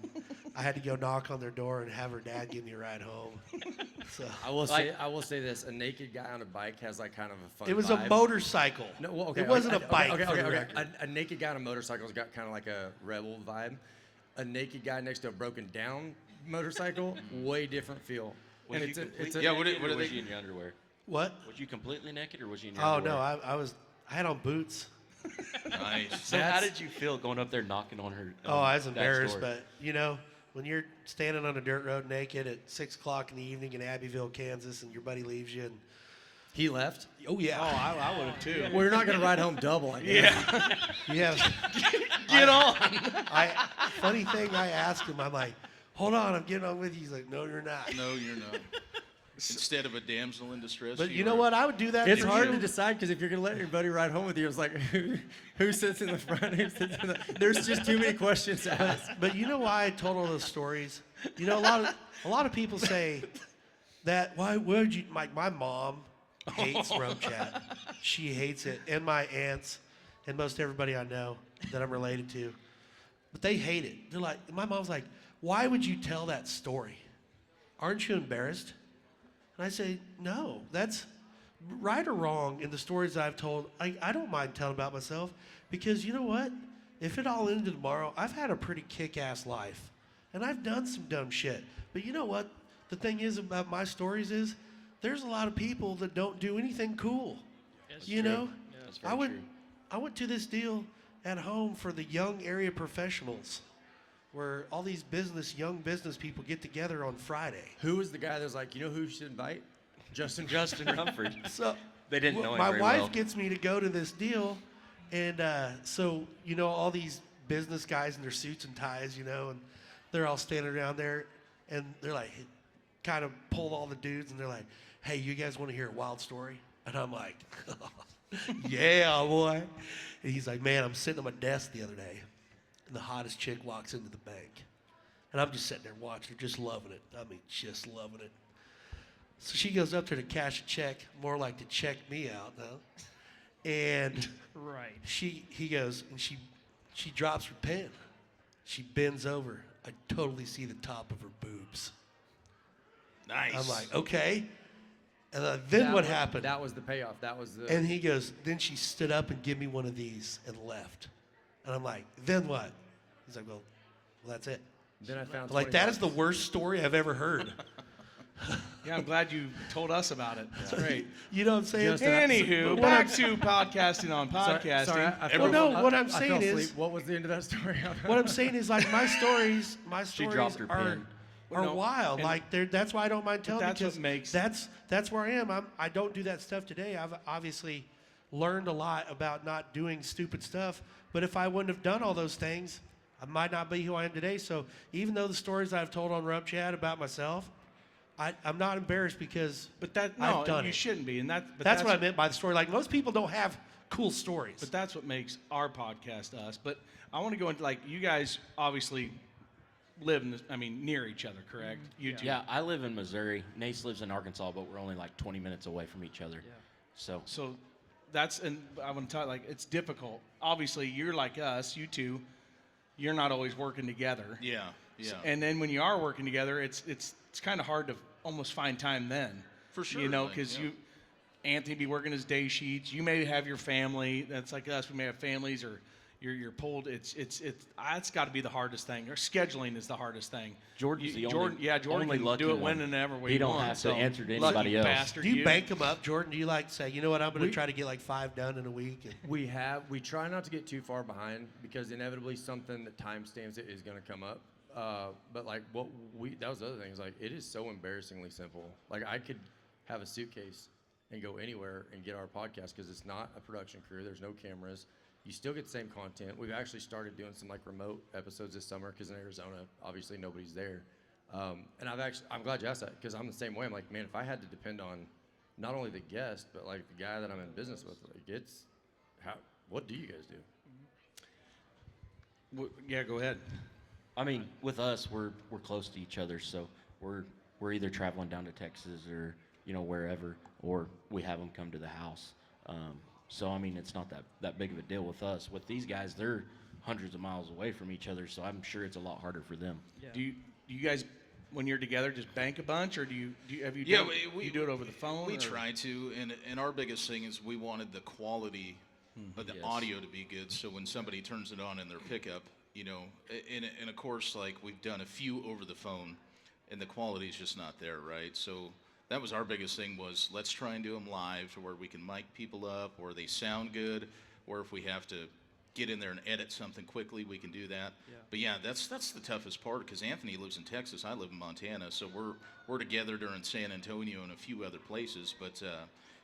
S4: I had to go knock on their door and have her dad give me a ride home. So
S9: I will say this: a naked guy on a bike has like kind of a fun.
S4: it was
S9: vibe.
S4: a motorcycle.
S9: No, well, okay,
S4: it wasn't
S9: okay,
S4: a bike.
S9: Okay,
S4: for the
S9: okay.
S4: record.
S9: A naked guy on a motorcycle's got kind of like a rebel vibe. A naked guy next to a broken down motorcycle, way different feel.
S6: Was
S9: And
S6: you
S9: it's a-
S6: completely
S9: it's a-
S5: Yeah, what
S6: naked,
S5: are
S6: or was
S5: they-
S6: you in your underwear?
S4: What?
S6: Was you completely naked, or was you in your
S4: Oh
S6: underwear?
S4: no, I had on boots.
S5: Nice.
S6: So how did you feel going up there knocking on her?
S4: Oh, I was
S6: that
S4: embarrassed,
S6: door?
S4: but when you're standing on a dirt road naked at 6 o'clock in the evening in Abbeville, Kansas, and your buddy leaves you, and
S9: He left.
S4: oh yeah,
S3: I would have too.
S9: Well, you're not gonna ride home double. I guess.
S4: yeah.
S3: Get on.
S4: Funny thing, I asked him, I'm like, hold on, I'm getting on with you. He's like, no, you're not.
S5: No, you're not. Instead of a damsel in distress.
S4: But you know what? I would do that.
S9: It's
S4: for
S9: hard
S4: you.
S9: to decide because if you're gonna let your buddy ride home with you, it's like who sits in the front, who sits in the. There's just too many questions to ask.
S4: But you know why I told all those stories? A lot of people say that why would you? My mom hates RümpChät. She hates it, and my aunts, and most everybody I know that I'm related to, but they hate it. They're like, my mom's like, why would you tell that story? Aren't you embarrassed? And I say, no, that's right or wrong in the stories I've told. I don't mind telling about myself because you know what? If it all ended tomorrow, I've had a pretty kick-ass life. And I've done some dumb shit. But you know what? The thing is about my stories is there's a lot of people that don't do anything cool.
S7: That's
S4: You
S7: true.
S4: know?
S7: Yeah, that's
S6: very true.
S4: I went to this deal at home for the young area professionals where all these young business people get together on Friday.
S9: Who was the guy that was like, you know who you should invite? Justin
S6: Rumford.
S4: So
S6: They didn't know him
S4: my
S6: very
S4: wife
S6: well.
S4: gets me to go to this deal, and so all these business guys in their suits and ties, and they're all standing around there, and they're like, kind of pull all the dudes, and they're like, "Hey, you guys want to hear a wild story?" And I'm like, "Yeah, boy." And he's like, "Man, I'm sitting at my desk the other day, and the hottest chick walks into the bank, and I'm just sitting there watching her, just loving it. I mean, just loving it." So she goes up there to cash a check, more like to check me out, though. And
S7: Right.
S4: he goes, and she drops her pen. She bends over. I totally see the top of her boobs.
S5: Nice.
S4: I'm like, okay. And then what happened?
S9: That was the payoff. That was the.
S4: And he goes, then she stood up and gave me one of these and left. And I'm like, then what? He's like, well, that's it.
S9: Then I found.
S4: I'm like, that is the worst story I've ever heard.
S3: Yeah, I'm glad you told us about it. That's great.
S4: You know what I'm saying?
S3: Anywho, back to podcasting on podcasting.
S9: Sorry, I
S4: Well, no, what I'm
S9: I fell
S4: saying is-
S9: asleep. What was the end of that story?
S4: What I'm saying is, like, my stories
S6: dropped her
S4: are
S6: pen.
S3: No,
S4: wild.
S3: and-
S4: Like, that's why I don't mind telling.
S3: that's what
S4: because
S3: makes-
S4: that's where I am. I don't do that stuff today. I've obviously learned a lot about not doing stupid stuff. But if I wouldn't have done all those things, I might not be who I am today. So even though the stories I've told on RümpChät about myself, I'm not embarrassed because
S3: But
S4: I've done
S3: you
S4: it.
S3: shouldn't be. And
S4: That's what I meant by the story. Like, most people don't have cool stories.
S3: But that's what makes our podcast us. But I want to go into, like, you guys obviously live near each other, correct? You two.
S6: Yeah, I live in Missouri. Nace lives in Arkansas, but we're only like 20 minutes away from each other.
S7: Yeah.
S6: So
S3: And I want to tell you, like, it's difficult. Obviously, you're like us, you two. You're not always working together.
S5: Yeah. Yeah.
S3: And then when you are working together, it's kind of hard to almost find time then.
S5: For sure,
S3: You know,
S5: like,
S3: because
S5: yeah.
S3: Anthony be working his day sheets. You may have your family. That's like us. We may have families, or you're pulled. It's got to be the hardest thing. Or scheduling is the hardest thing.
S6: Jordan's the
S3: Jordan
S6: only
S3: can
S6: lucky
S3: do it
S6: one.
S3: when and ever we
S6: He don't
S3: want.
S6: have to
S3: so
S6: answer to
S3: lucky
S6: anybody else.
S3: Bastard,
S4: do you bank them up, Jordan? Do you like say, you know what, I'm going to try to get like 5 done in a week? And
S9: We try not to get too far behind because inevitably something that timestamps it is going to come up. But like that was the other thing. Is like, it is so embarrassingly simple. Like, I could have a suitcase and go anywhere and get our podcast because it's not a production crew. There's no cameras. you still get the same content. We've actually started doing some like remote episodes this summer because in Arizona, obviously nobody's there. And I'm glad you asked that because I'm the same way. I'm like, man, if I had to depend on not only the guest but like the guy that I'm in business with, like what do you guys do?
S3: Yeah, go ahead.
S6: I mean, with us, we're close to each other, so we're either traveling down to Texas or wherever, or we have them come to the house. So I mean, it's not that big of a deal with us. With these guys, they're hundreds of miles away from each other, so I'm sure it's a lot harder for them.
S7: Yeah.
S3: Do you guys, when you're together, just bank a bunch, or do you do it over the phone?
S5: We try to, and our biggest thing is we wanted the quality of the audio to be good. So when somebody turns it on in their pickup, and of course, like we've done a few over the phone, and the quality is just not there, right? So that was our biggest thing was let's try and do them live to where we can mic people up, or they sound good, or if we have to get in there and edit something quickly, we can do that.
S7: Yeah.
S5: But yeah, that's the toughest part because Anthony lives in Texas, I live in Montana, so we're together during San Antonio and a few other places. But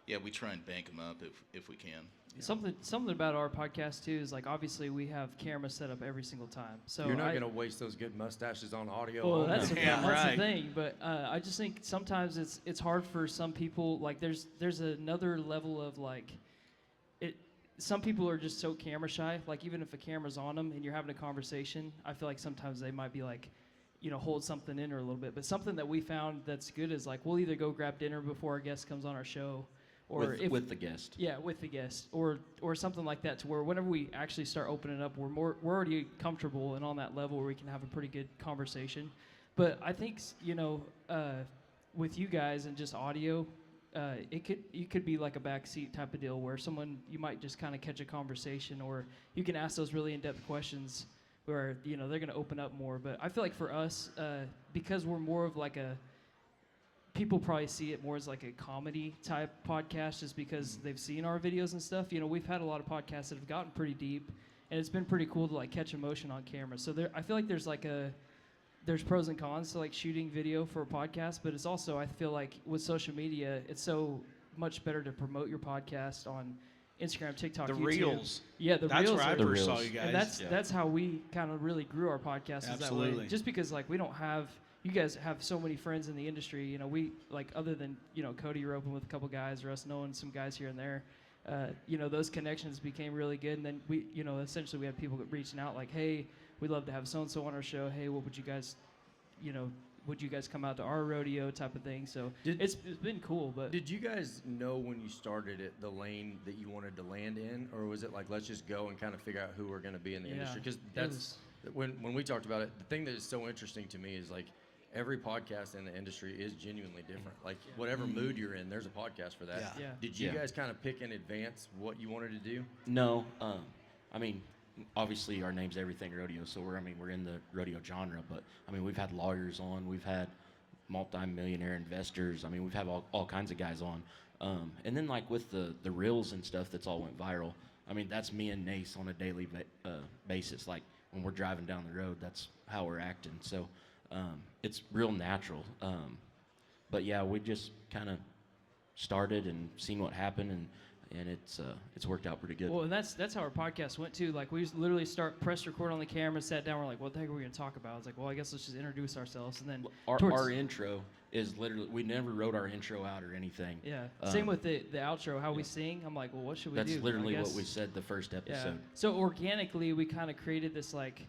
S5: yeah, we try and bank them up if we can.
S7: Yeah. Something about our podcast too is like obviously we have cameras set up every single time. So
S9: You're not going to waste those good mustaches on audio.
S7: Well, that's the
S3: right.
S7: thing. But I just think sometimes it's hard for some people. Like there's another level of like it. Some people are just so camera shy. Like even if a camera's on them and you're having a conversation, I feel like sometimes they might be like, hold something in or a little bit. But something that we found that's good is like we'll either go grab dinner before our guest comes on our show. Or
S6: with the guest.
S7: Yeah, with the guest, or something like that, to where whenever we actually start opening up, we're already comfortable and on that level where we can have a pretty good conversation. But I think with you guys and just audio, it could be like a backseat type of deal where you might just kind of catch a conversation, or you can ask those really in-depth questions where they're going to open up more. But I feel like for us, because we're more of like people probably see it more as like a comedy type podcast just because they've seen our videos and stuff. We've had a lot of podcasts that have gotten pretty deep, and it's been pretty cool to like catch emotion on camera. So I feel like there's pros and cons to like shooting video for a podcast, but it's also, I feel like with social media, it's so much better to promote your podcast on Instagram, TikTok,
S3: The
S7: YouTube.
S3: Reels.
S7: Yeah, the
S3: That's
S7: Reels.
S3: where I
S7: are-
S3: first saw you guys.
S7: And that's how we kind of really grew our podcast. Is that way.
S3: Absolutely.
S7: Just because like we don't have. You guys have so many friends in the industry. We like other than Cody, you're open with a couple guys, or us knowing some guys here and there. Those connections became really good, and then we, essentially we had people reaching out like, hey, we'd love to have so and so on our show. Hey, what would you guys, would you guys come out to our rodeo type of thing? So it's been cool. But
S9: did you guys know when you started it the lane that you wanted to land in, or was it like let's just go and kind of figure out who we're going to be in the industry? Because that's when we talked about it. The thing that is so interesting to me is like. Every podcast in the industry is genuinely different. Like whatever mood you're in, there's a podcast for that.
S7: Yeah. Yeah.
S9: Did you guys kind of pick in advance what you wanted to do?
S6: No, I mean, obviously our name's Everything Rodeo, so we're in the rodeo genre. But I mean, we've had lawyers on, we've had multi-millionaire investors. I mean, we've had all kinds of guys on. And then like with the reels and stuff that's all went viral. I mean, that's me and Nace on a daily basis. Like when we're driving down the road, that's how we're acting. So. It's real natural. But yeah, we just kind of started and seen what happened, and it's worked out pretty good.
S7: Well, and that's how our podcast went too. Like we literally press record on the camera, sat down, we're like, what the heck are we gonna talk about? I was like, well, I guess let's just introduce ourselves, and then
S6: our intro is literally, we never wrote our intro out or anything.
S7: Yeah. Same with the outro, how we sing. I'm like, well, what should we do?
S6: That's literally what we said the first episode.
S7: Yeah. So organically, we kind of created this like.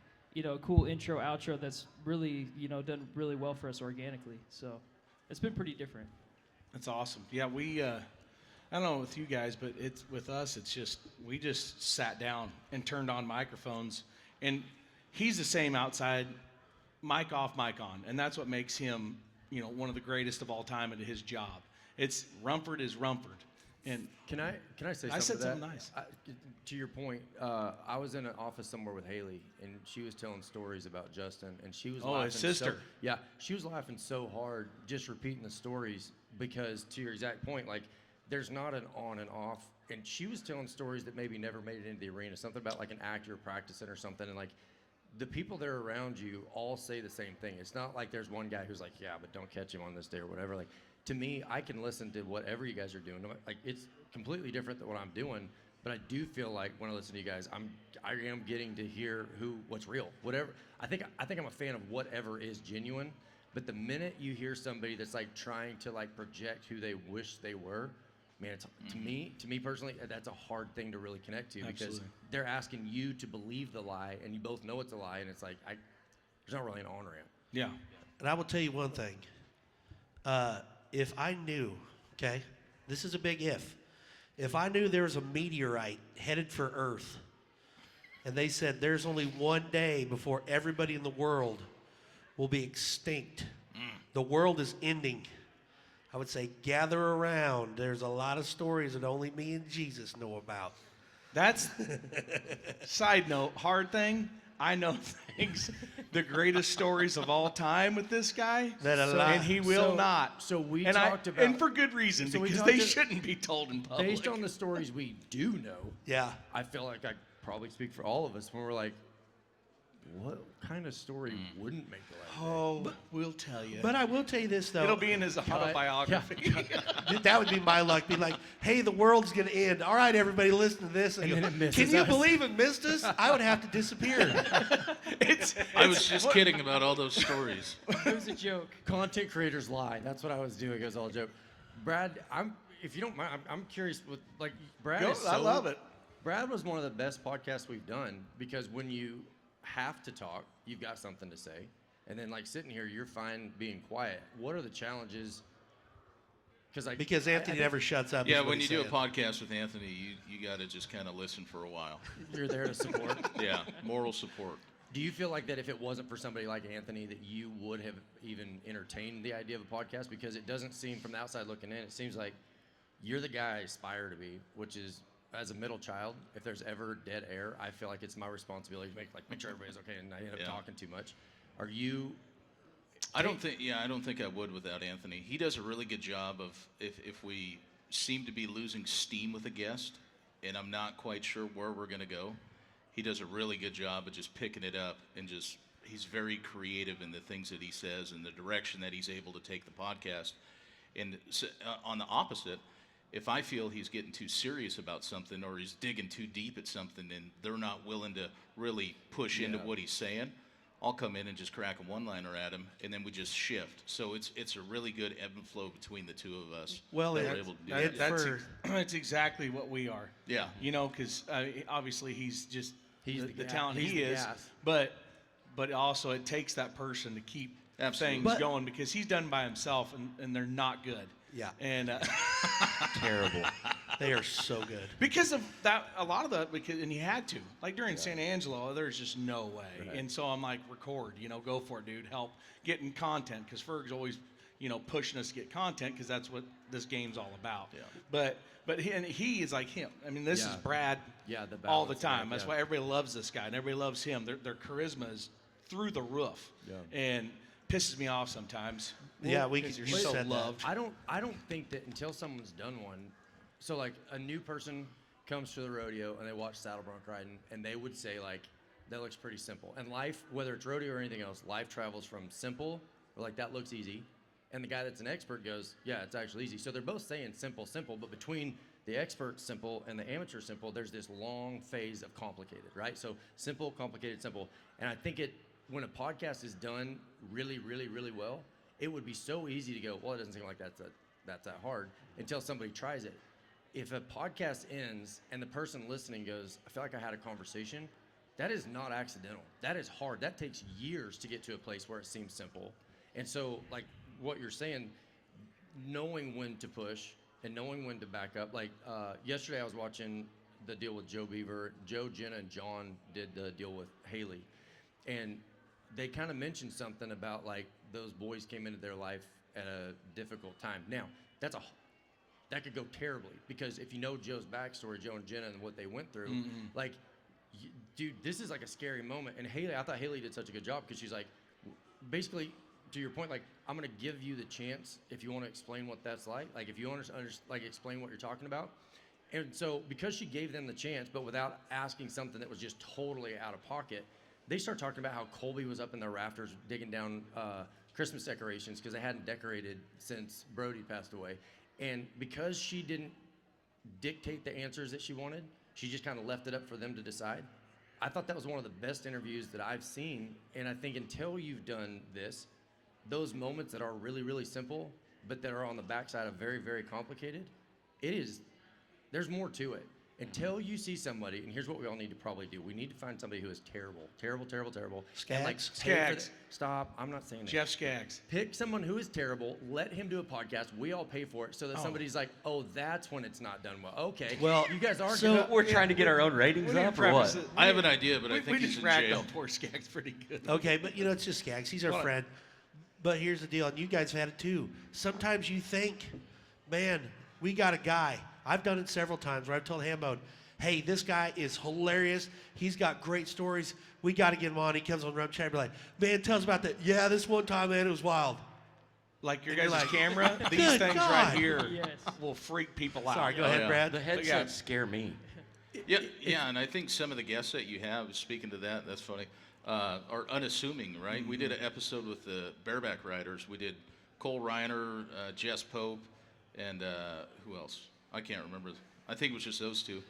S7: Cool intro, outro that's really, done really well for us organically. So it's been pretty different.
S3: That's awesome. Yeah, we, I don't know with you guys, but with us, we just sat down and turned on microphones. And he's the same outside, mic off, mic on. And that's what makes him, one of the greatest of all time at his job. Rumford is Rumford. And
S9: can I say something?
S3: I said
S9: to that?
S3: something nice.
S9: To your point, I was in an office somewhere with Haley, and she was telling stories about Justin, and she was laughing.
S3: His sister.
S9: She was laughing so hard just repeating the stories because, to your exact point, like there's not an on and off, and she was telling stories that maybe never made it into the arena. Something about like an act you're practicing or something, and like the people that are around you all say the same thing. It's not like there's one guy who's like, yeah, but don't catch him on this day or whatever. Like. To me, I can listen to whatever you guys are doing. Like it's completely different than what I'm doing, but I do feel like when I listen to you guys, I am getting to hear what's real, whatever. I think I'm a fan of whatever is genuine. But the minute you hear somebody that's like trying to like project who they wish they were, man, it's, to me personally, that's a hard thing to really connect to because they're asking you to believe the lie, and you both know it's a lie, and it's like there's not really an on-ramp.
S3: Yeah.
S4: And I will tell you one thing. If I knew, okay, this is a big if I knew there was a meteorite headed for Earth, and they said there's only one day before everybody in the world will be extinct, the world is ending, I would say gather around. There's a lot of stories that only me and Jesus know about.
S3: That's, side note, hard thing, I know things, the greatest stories of all time with this guy, and he will not.
S9: So we
S3: and
S9: talked about...
S3: And for good reason, because they shouldn't be told in public.
S9: Based on the stories we do know,
S4: yeah,
S9: I feel like I probably speak for all of us when we're like, what kind of story wouldn't make the light?
S3: Oh, we'll tell you.
S4: But I will tell you this, though.
S3: It'll be in his autobiography.
S4: That would be my luck. Be like, hey, the world's going to end. All right, everybody, listen to this. And
S9: then it misses
S4: can you
S9: us.
S4: believe it missed us? I would have to disappear.
S5: I was just kidding about all those stories.
S7: It was a joke.
S9: Content creators lie. That's what I was doing. It was all a joke. Brad, if you don't mind, I'm curious. With like Brad,
S3: I love it.
S9: Brad was one of the best podcasts we've done because when you have to talk, you've got something to say, and then like sitting here, you're fine being quiet. What are the challenges? Because
S4: Anthony never shuts up.
S5: Yeah, when you do a podcast with Anthony, you got to just kind of listen for a while.
S9: You're there to support.
S5: Yeah, moral support.
S9: Do you feel like that if it wasn't for somebody like Anthony, that you would have even entertained the idea of a podcast? Because it doesn't seem, from the outside looking in, it seems like you're the guy I aspire to be, which is, as a middle child, if there's ever dead air, I feel like it's my responsibility to make sure everybody's okay, and I end up talking too much. Are you?
S5: I don't think I would without Anthony. He does a really good job of if we seem to be losing steam with a guest, and I'm not quite sure where we're gonna go. He does a really good job of just picking it up and he's very creative in the things that he says and the direction that he's able to take the podcast. And so, on the opposite, if I feel he's getting too serious about something or he's digging too deep at something and they're not willing to really push into what he's saying, I'll come in and just crack a one-liner at him, and then we just shift. So it's a really good ebb and flow between the two of us.
S4: Well,
S5: that we're able to do that.
S3: That's exactly what we are.
S5: Yeah.
S3: You know, because obviously he's the talent
S9: he's
S3: he
S9: the
S3: is,
S9: gas.
S3: but also it takes that person to keep things going because he's done by himself, and they're not good.
S4: Yeah.
S3: And
S4: terrible. They are so good.
S3: Because of that, a lot of that, and he had to. Like during San Angelo, there's just no way. Right. And so I'm like, record, go for it, dude. Help getting content, because Ferg's always, pushing us to get content, because that's what this game's all about. Yeah. But he is like him. I mean, this is Brad all the time. That's why everybody loves this guy, and everybody loves him. Their charisma is through the roof. Yeah. And pisses me off sometimes.
S4: Yeah,
S3: you're so loved.
S9: I don't think that until someone's done one. So like a new person comes to the rodeo and they watch saddle bronc riding and they would say like, that looks pretty simple. And life, whether it's rodeo or anything else, life travels from simple, or like that looks easy, and the guy that's an expert goes, yeah, it's actually easy. So they're both saying simple, but between the expert simple and the amateur simple, there's this long phase of complicated, right? So simple, complicated, simple. And I think when a podcast is done really, really, really well, it would be so easy to go, well, it doesn't seem like that's that hard until somebody tries it. If a podcast ends and the person listening goes, I feel like I had a conversation, that is not accidental. That is hard. That takes years to get to a place where it seems simple. And so, like what you're saying, knowing when to push and knowing when to back up. Like yesterday I was watching the deal with Joe Beaver. Joe, Jenna, and John did the deal with Haley. And they kind of mentioned something about like those boys came into their life at a difficult time. Now, that could go terribly, because if you know Joe's backstory, Joe and Jenna, and what they went through, like, dude, this is like a scary moment. And Haley, I thought Haley did such a good job, because she's like, basically, to your point, like, I'm going to give you the chance if you want to explain what that's like if you want to explain what you're talking about. And so because she gave them the chance, but without asking something that was just totally out of pocket, they start talking about how Colby was up in the rafters digging down Christmas decorations because they hadn't decorated since Brody passed away. And because she didn't dictate the answers that she wanted, she just kind of left it up for them to decide. I thought that was one of the best interviews that I've seen, and I think until you've done this, those moments that are really, really simple, but that are on the backside of very, very complicated, there's more to it. Until you see somebody, and here's what we all need to probably do. We need to find somebody who is terrible.
S4: Skaggs?
S3: Skaggs.
S9: Stop, I'm not saying that.
S3: Jeff Skaggs.
S9: Pick someone who is terrible, let him do a podcast, we all pay for it, so that somebody's like, oh, that's when it's not done well. Okay,
S4: Well,
S9: you guys are
S6: So we're trying to get our own ratings up or what?
S5: I have an idea, but I
S3: We
S5: think he's
S3: just
S5: in
S3: ragged
S5: jail.
S3: on poor Skaggs pretty good.
S4: Okay, but it's just Skaggs. He's our
S3: Hold on.
S4: friend. But here's the deal, and you guys have had it too. Sometimes you think, man, we got a guy. I've done it several times where I've told Hambone, hey, this guy is hilarious. He's got great stories. We got to get him on. He comes on RümpChät and be like, man, tell us about that. Yeah, this one time, man, it was wild.
S3: Like your
S4: And you're
S3: guys'
S4: like,
S3: camera, these
S4: "Good
S3: things
S4: God."
S3: right here
S7: Yes.
S3: will freak people out.
S4: Sorry, go ahead,
S5: yeah.
S4: Brad.
S6: The headsets scare me.
S5: Yeah, and I think some of the guests that you have, speaking to that, that's funny, are unassuming, right? We did an episode with the bareback riders. We did Cole Reiner, Jess Pope, and who else? I can't remember. I think it was just those two.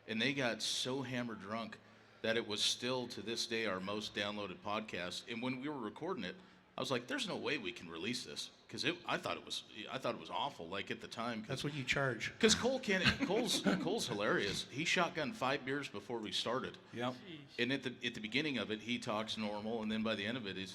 S5: And they got so hammered drunk that it was still, to this day, our most downloaded podcast. And when we were recording it, I was like, there's no way we can release this. Because I thought it was awful, like at the time.
S4: That's what you charge.
S5: Because Cole's hilarious. He shotgunned 5 beers before we started.
S3: Yep.
S5: And at the beginning of it, he talks normal, and then by the end of it, he's,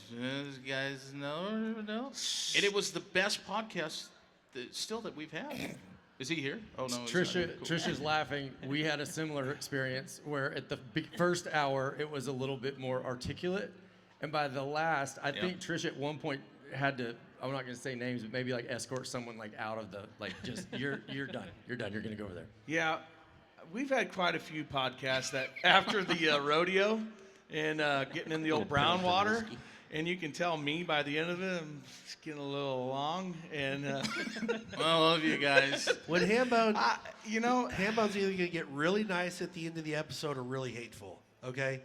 S5: guys, no. And it was the best podcast that we've had. Is he here? Oh, no. he's not here. Cool.
S9: Trisha's laughing. We had a similar experience where at the first hour, it was a little bit more articulate. And by the last, I think Trisha at one point had to, I'm not going to say names, but maybe like escort someone like out of the, like just, you're done. You're done. You're going to go over there.
S3: Yeah, we've had quite a few podcasts that after the rodeo and getting in the old brown water, and you can tell me by the end of it, I'm just getting a little long. And
S5: I love you guys.
S4: When Hambone,
S3: Hambone's
S4: either going to get really nice at the end of the episode or really hateful, okay?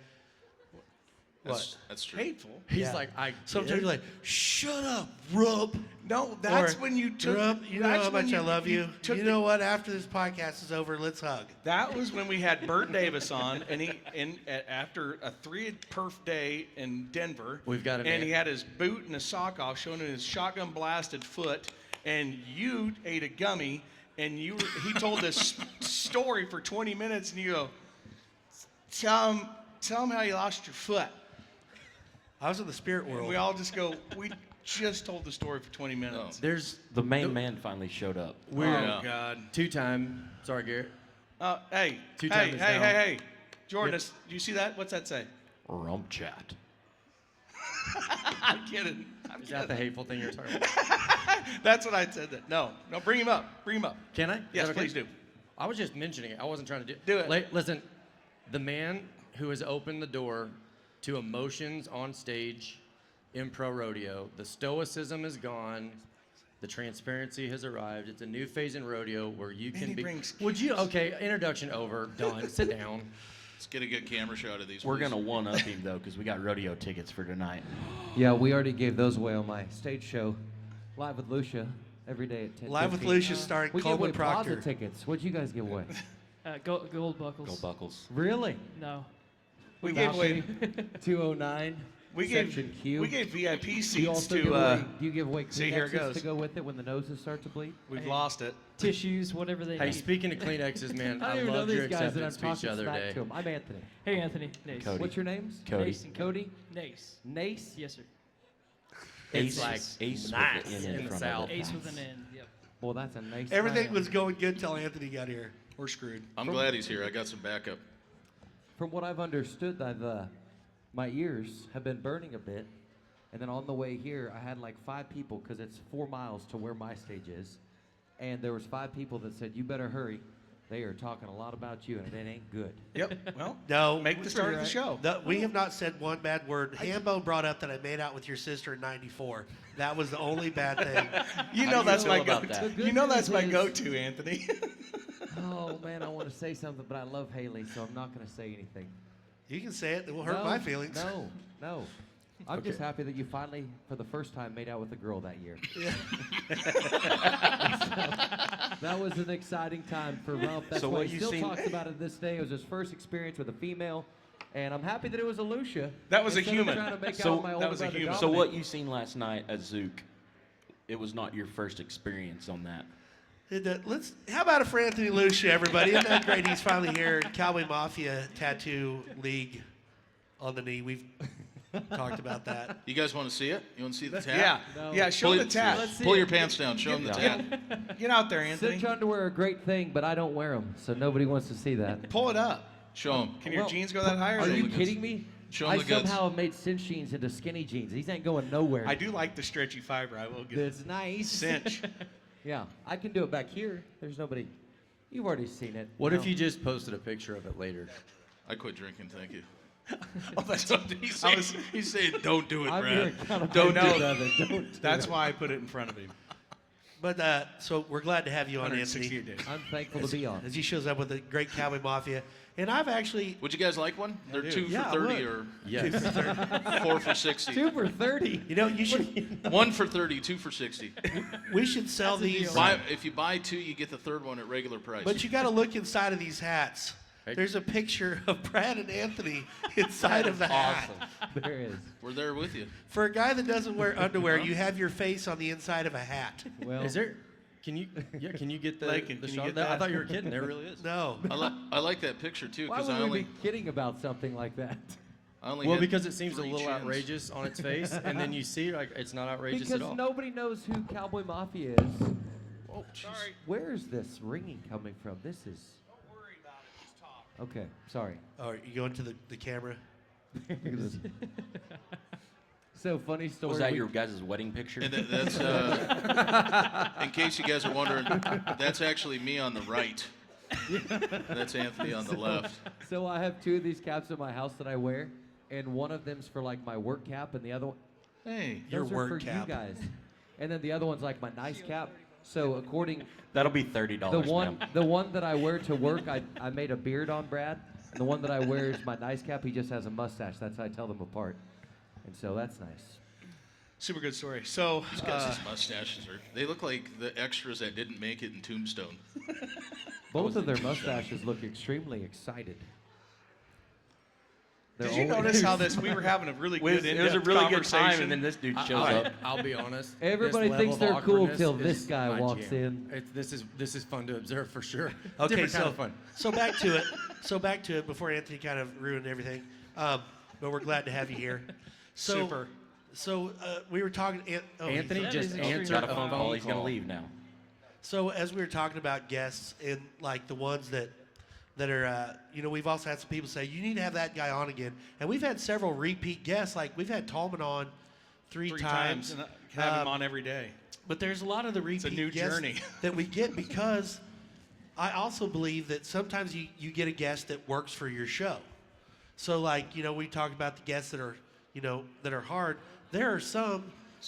S5: That's true.
S3: hateful.
S9: He's like, I
S4: Sometimes
S9: did?
S4: you're like, shut up, Rump.
S3: No, that's
S4: Or,
S3: when you took.
S4: Rump, you know
S3: that's
S4: how
S3: when
S4: much I love you.
S3: took
S4: You
S3: the-
S4: know what? After this podcast is over, let's hug.
S3: That was when we had Bert Davis on, and after a 3-perf day in Denver,
S9: We've got an
S3: and
S9: ant.
S3: he had his boot and his sock off, showing his shotgun blasted foot, and you ate a gummy, and he told this story for 20 minutes, and you go, tell him how you lost your foot.
S4: I was in the spirit
S3: And
S4: world.
S3: we all just go, we just told the story for 20 minutes.
S9: There's
S6: The main man finally showed up.
S3: Oh, God.
S9: two-time, sorry, Garrett.
S3: Hey,
S9: Two-time is down.
S3: hey. Jordan, do you see that? What's that say?
S6: RümpChät.
S3: I'm kidding.
S9: Is that the hateful thing you're talking about?
S3: That's what I said. No, bring him up.
S9: Can I? Is
S3: Yes,
S9: that okay?
S3: please do.
S9: I was just mentioning it. I wasn't trying to do
S3: Do it.
S9: Listen, the man who has opened the door to emotions on stage in pro rodeo, the stoicism is gone, the transparency has arrived. It's a new phase in rodeo where you can
S3: he
S9: be.
S3: brings
S9: Would you? Okay, introduction over. Done. Sit down.
S5: Let's get a good camera shot of these.
S6: We're
S5: please.
S6: gonna one up him though, because we got rodeo tickets for tonight.
S11: Yeah, we already gave those away on my stage show, Live with Lucia, every day at 10.
S4: Live with Lucia starring
S11: We gave away
S4: Coleman Proctor.
S11: Plaza tickets. What'd you guys give away?
S7: Gold buckles.
S6: Gold buckles.
S11: Really?
S7: No.
S3: We gave away.
S11: 209.
S3: We gave.
S11: Section Q.
S3: We gave VIP
S11: Do you
S3: seats
S11: also
S3: to.
S11: give away, do you give away
S3: see, here it
S11: Kleenexes
S3: goes.
S11: to go with it when the noses start to bleed?
S3: We've lost it.
S7: Tissues, whatever they
S9: Hey,
S7: need.
S9: speaking of Kleenexes, man,
S11: I
S9: I
S11: don't even know
S9: loved your
S11: these guys that I'm
S9: acceptance speech the
S11: talking
S9: other
S11: smack
S9: day.
S11: to 'em. I'm Anthony.
S7: Hey, Anthony. Nace.
S6: Cody.
S11: What's your names?
S6: Cody.
S7: Nace and
S11: Cody?
S7: Nace.
S11: Nace?
S7: Yes, sir.
S9: It's
S6: Ace,
S9: like
S6: Ace
S9: nice
S6: with the N
S9: in
S6: in
S9: the
S6: front
S9: South.
S6: of it.
S7: Ace with an N. Yep.
S11: Well, that's a nice
S4: Everything
S11: name.
S4: was going good till Anthony got here.
S3: We're screwed.
S5: I'm glad he's here. I got some backup.
S11: From what I've understood, my ears have been burning a bit. And then on the way here, I had like 5 people, because it's 4 miles to where my stage is. And there was 5 people that said, you better hurry. They are talking a lot about you, and it ain't good.
S3: Yep. Well,
S4: No.
S3: make the start of the show.
S4: We have not said one bad word. Hambone brought up that I made out with your sister in '94. That was the only bad thing.
S3: You
S6: How
S3: know
S6: do you
S3: that's
S6: feel
S3: my
S6: about
S3: go-to.
S6: that?
S11: The
S3: You know
S11: good
S3: that's my
S11: news is-
S3: go-to, Anthony.
S11: Oh, man, I want to say something, but I love Haley, so I'm not going to say anything.
S4: You can say it. It will hurt
S11: No,
S4: my feelings.
S11: No. I'm just happy that you finally, for the first time, made out with a girl that year. That was an exciting time for Rump. That's
S6: So
S11: why
S6: what
S11: he
S6: you
S11: still
S6: seen-
S11: talks about it this day. It was his first experience with a female, and I'm happy that it was a Lucia.
S3: That was a
S11: Instead of
S3: human.
S11: trying to make
S6: So-
S11: out with my
S3: that
S11: older
S3: was a
S11: brother
S3: human.
S6: So
S11: Dominic.
S6: what you seen last night at Zook, it was not your first experience on that.
S4: How about it for Anthony Lucia, everybody? Isn't that great? He's finally here. Cowboy Mafia Tattoo League on the knee. We've talked about that.
S5: You guys want to see it? You want to see the tat?
S3: Yeah.
S7: No.
S3: Yeah, show
S5: Pull
S3: the
S5: it-
S3: tat.
S7: Let's see
S5: Pull
S7: it.
S5: your pants down. Show them the tat.
S3: Get out there, Anthony.
S11: Cinch underwear are a great thing, but I don't wear them, so nobody wants to see that.
S3: Pull it up.
S5: Show them.
S3: Can your
S11: Well,
S3: jeans go that high? Or
S11: Are
S3: they-
S11: you kidding me?
S5: Show 'em
S11: I
S5: the goods.
S11: somehow have made cinch jeans into skinny jeans. These ain't going nowhere.
S3: I do like the stretchy fiber. I will give it.
S11: It's nice.
S3: Cinch.
S11: Yeah, I can do it back here. There's nobody. You've already seen it.
S9: What if
S11: know.
S9: you just posted a picture of it later?
S5: I quit drinking, thank you.
S3: Oh, that's
S5: He's saying, don't do it,
S11: I'm
S5: Brad.
S11: here kind of
S3: Don't know.
S11: of it. Don't do
S3: That's
S11: it.
S3: why I put it in front of him.
S4: But so we're glad to have you on, Anthony,
S3: 168 days.
S11: I'm thankful to be on.
S4: as he shows up with the great Cowboy Mafia. And I've actually,
S5: Would you guys like one? They're
S3: do.
S5: 2
S4: Yeah, I
S5: for 30
S4: would.
S5: or
S9: Yes.
S5: 4 for 60.
S11: 2 for 30.
S4: you know, you should.
S5: 1 for 30, 2 for 60.
S4: We should sell these.
S5: If you buy 2, you get the third one at regular price.
S4: But you got to look inside of these hats. There's a picture of Brad and Anthony inside of the hat.
S11: There is.
S5: We're there with you.
S4: For a guy that doesn't wear underwear, you have your face on the inside of a hat.
S11: Well,
S9: Is there? Can you get the,
S3: Lakin,
S9: the
S3: can you
S9: shot
S3: get
S9: of that? I
S3: that?
S9: thought you were kidding. There really is.
S4: No.
S5: I like that picture too
S11: why
S5: because
S11: would
S5: I
S11: we
S5: only
S11: be kidding about something like that?
S9: Well,
S5: had
S9: because it seems a
S5: 3
S9: little
S5: chins.
S9: outrageous on its face, and then you see like it's not outrageous
S11: Because
S9: at all.
S11: nobody knows who Cowboy Mafia is.
S5: Oh, sorry.
S11: Where is this ringing coming from? This is.
S3: Don't worry about it. Just talk.
S11: Okay, sorry.
S4: Oh, you go into the camera.
S11: So funny story.
S6: Was that
S11: we-
S6: your guys' wedding picture?
S5: And that's in case you guys are wondering, that's actually me on the right. That's Anthony on the left.
S11: So I have 2 of these caps in my house that I wear, and one of them's for like my work cap, and the other one.
S5: Hey,
S4: Your
S11: Those are
S4: work
S11: for
S4: cap.
S11: you guys. And then the other one's like my nice cap. So according
S6: That'll be $30,
S11: the one
S6: ma'am.
S11: the one that I wear to work, I made a beard on Brad. And the one that I wear is my nice cap. He just has a mustache. That's how I tell them apart. And so that's nice.
S3: Super good story. So,
S5: these guys' mustaches they look like the extras that didn't make it in Tombstone.
S11: Both of their mustaches look extremely excited.
S3: did you notice how we were having a really good
S6: It was a
S3: in-depth
S6: really good
S3: conversation?
S6: time, and then this dude shows up.
S9: I'll be honest.
S11: Everybody
S9: this
S11: thinks
S9: level
S11: they're
S9: of
S11: cool
S9: awkwardness
S11: till
S9: is
S11: this guy
S9: my
S11: walks
S9: jam.
S11: in.
S9: This is fun to observe for sure.
S4: Okay,
S9: Different
S4: so
S9: kind of fun.
S4: so back to it. So back to it before Anthony kind of ruined everything. But we're glad to have you here. So,
S3: Super.
S4: So we were talking.
S9: Anthony
S7: That
S9: just
S7: is extreme.
S9: answered
S6: Got a phone call. He's
S9: call.
S6: gonna leave now.
S4: So as we were talking about guests and like the ones that are, we've also had some people say you need to have that guy on again, and we've had several repeat guests. Like we've had Tallman on three times.
S3: And I have him on every day.
S4: But there's a lot of the repeat
S3: a new
S4: guests
S3: journey.
S4: that we get because I also believe that sometimes you get a guest that works for your show. So like, we talked about the guests that are, that are hard. There are some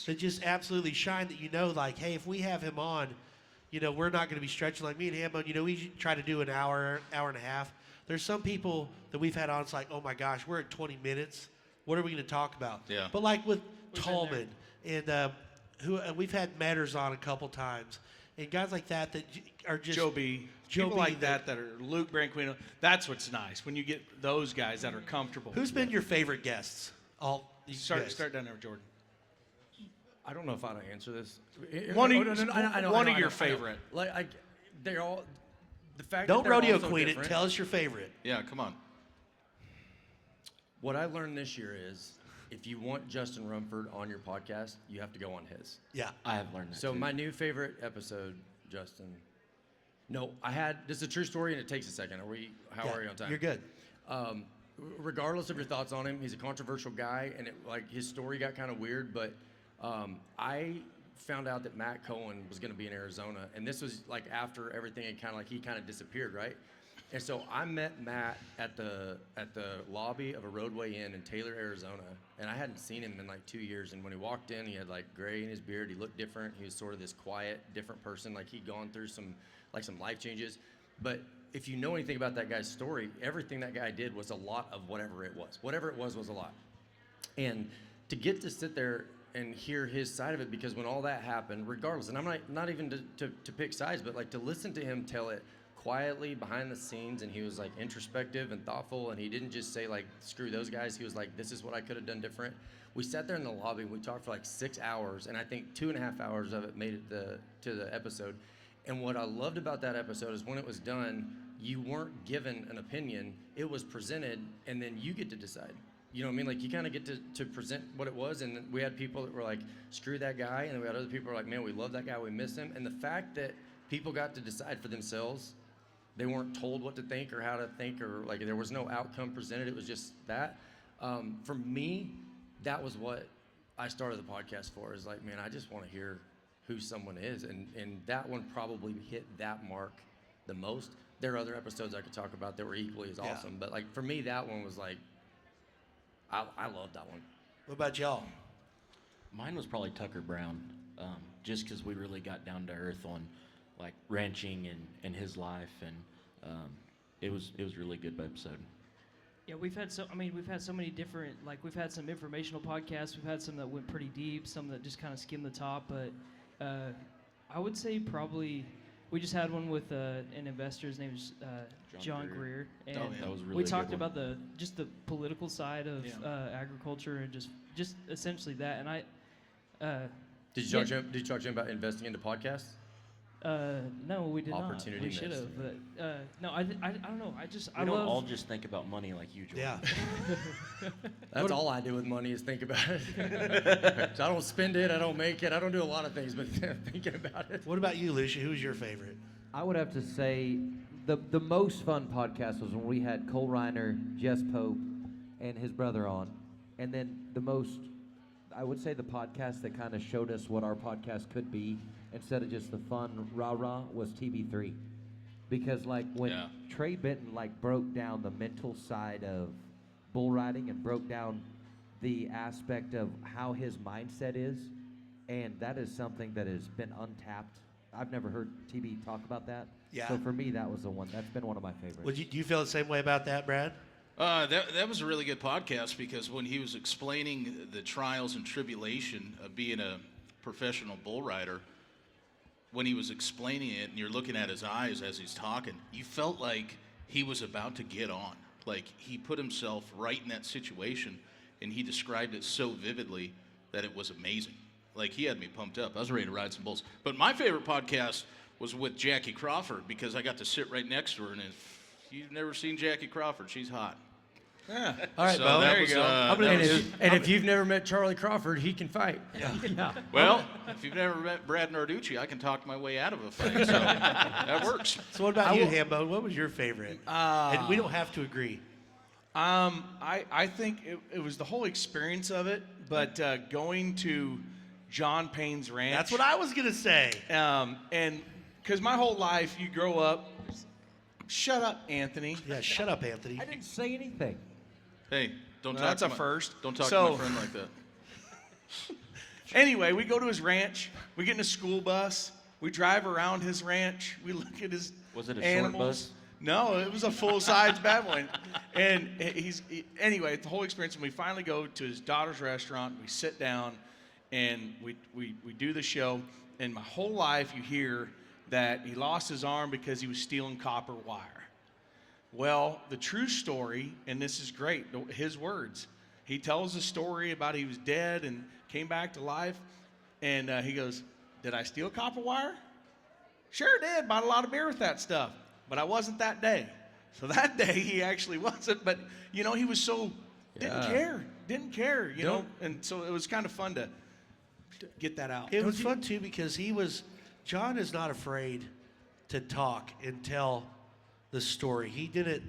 S4: that just absolutely shine that like, hey, if we have him on, we're not going to be stretching like me and him. We try to do an hour and a half. There's some people that we've had on, it's like, oh my gosh, we're at 20 minutes. What are we going to talk about?
S5: Yeah.
S4: But like with Tallman and we've had Matters on a couple times, and guys like that are just
S3: Joe B.
S4: Joe
S3: People
S4: B.
S3: like that are Luke Branquino. That's what's nice when you get those guys that are comfortable.
S4: Who's been your favorite guests? All these guys.
S3: Start down there, Jordan.
S9: I don't know if I don't answer this.
S3: One of
S9: Oh, no, I know,
S3: one
S9: I
S3: of
S9: know,
S3: your
S9: I know.
S3: favorite.
S9: Like they're all the fact.
S4: Don't
S9: that they're
S4: rodeo
S9: all so
S4: queen it.
S9: different.
S4: Tell us your favorite.
S5: Yeah, come on.
S9: What I learned this year is if you want Justin Rumford on your podcast, you have to go on his.
S4: Yeah.
S6: I have learned that.
S9: So
S6: too.
S9: my new favorite episode, Justin. No, this is a true story, and it takes a second. How
S4: Yeah,
S9: are you on time?
S4: You're good.
S9: Regardless of your thoughts on him, he's a controversial guy, and his story got kind of weird. But I found out that Matt Cohen was going to be in Arizona, and this was like after everything had he kind of disappeared, right? And so I met Matt at the lobby of a Roadway Inn in Taylor, Arizona, and I hadn't seen him in like 2 years. And when he walked in, he had like gray in his beard. He looked different. He was sort of this quiet, different person. Like he'd gone through some life changes. But if you know anything about that guy's story, everything that guy did was a lot of whatever it was. Whatever it was a lot. And to get to sit there and hear his side of it, because when all that happened, regardless, and I'm not even to pick sides, but like to listen to him tell it quietly behind the scenes, and he was like introspective and thoughtful, and he didn't just say like, screw those guys. He was like, this is what I could have done different. We sat there in the lobby, we talked for like 6 hours, and I think 2.5 hours of it made it to the episode. And what I loved about that episode is when it was done, you weren't given an opinion, it was presented, and then you get to decide. You know what I mean? Like, you kind of get to present what it was, and we had people that were like, screw that guy, and then we had other people who were like, man, we love that guy, we miss him. And the fact that people got to decide for themselves, they weren't told what to think or how to think, or like there was no outcome presented, it was just that. For me, that was what I started the podcast for, is like, man, I just want to hear who someone is, and that one probably hit that mark the most. There are other episodes I could talk about that were equally as awesome, but like for me, that one was like, I love that one.
S4: What about y'all?
S6: Mine was probably Tucker Brown, just because we really got down to earth on like ranching and his life, and it was a really good episode.
S7: Yeah, we've had so many different, like we've had some informational podcasts, we've had some that went pretty deep, some that just kind of skimmed the top, but I would say probably we just had one with an investor. His name is John Greer, and
S6: that was really
S7: we
S6: good
S7: talked
S6: one.
S7: about the political side of agriculture and just essentially that. And I
S9: Did you talk to him about investing into podcasts?
S7: no, we did not.
S9: Opportunity
S7: We should
S9: missed.
S7: have, but no, I don't know.
S6: We don't all just think about money like you, Jordan.
S4: Yeah.
S9: That's all I do with money is think about it. So I don't spend it, I don't make it, I don't do a lot of things, but thinking about it.
S4: What about you, Lucia? Who's your favorite?
S11: I would have to say the most fun podcast was when we had Cole Reiner, Jess Pope, and his brother on. And then I would say the podcast that kind of showed us what our podcast could be instead of just the fun rah-rah was TB3. Because like when Trey Benton like broke down the mental side of bull riding and broke down the aspect of how his mindset is, and that is something that has been untapped. I've never heard TB talk about that.
S4: Yeah.
S11: So for me, that was the one. That's been one of my favorites.
S4: Do you feel the same way about that, Brad?
S5: That was a really good podcast, because when he was explaining the trials and tribulation of being a professional bull rider, when he was explaining it and you're looking at his eyes as he's talking, you felt like he was about to get on. Like he put himself right in that situation, and he described it so vividly that it was amazing. Like he had me pumped up. I was ready to ride some bulls. But my favorite podcast was with Jackie Crawford, because I got to sit right next to her, and if you've never seen Jackie Crawford, she's hot.
S4: Yeah. All right,
S5: So
S4: Bo.
S5: that
S4: There you
S5: was,
S4: go.
S9: And if you've never met Charlie Crawford, he can fight.
S11: Yeah.
S5: Well, if you've never met Brad Narducci, I can talk my way out of a fight, so that works.
S4: So what about you, Hambo? What was your favorite? And we don't have to agree.
S3: I think it was the whole experience of it, but going to John Payne's ranch.
S4: That's what I was going to say.
S3: And because my whole life, you grow up. Shut up, Anthony.
S4: Yeah, shut up, Anthony.
S11: I didn't say anything.
S5: Hey, don't
S3: No,
S5: talk
S3: that's
S5: to
S3: a
S5: my,
S3: first.
S5: Don't talk
S3: So-
S5: to my friend like that.
S3: Anyway, we go to his ranch. We get in a school bus. We drive around his ranch. We look at his
S6: Was it a
S3: animals.
S6: short bus?
S3: No, it was a full-size bad one. And anyway, the whole experience, when we finally go to his daughter's restaurant, we sit down, and we do the show. And my whole life, you hear that he lost his arm because he was stealing copper wire. Well, the true story, and this is great, his words. He tells a story about he was dead and came back to life, and he goes, "Did I steal copper wire? Sure did. Bought a lot of beer with that stuff, but I wasn't that day." So that day he actually wasn't, but he was so didn't care, you know, and so it was kind of fun to get that out.
S4: It was fun, too, because John is not afraid to talk and tell the story. He did it,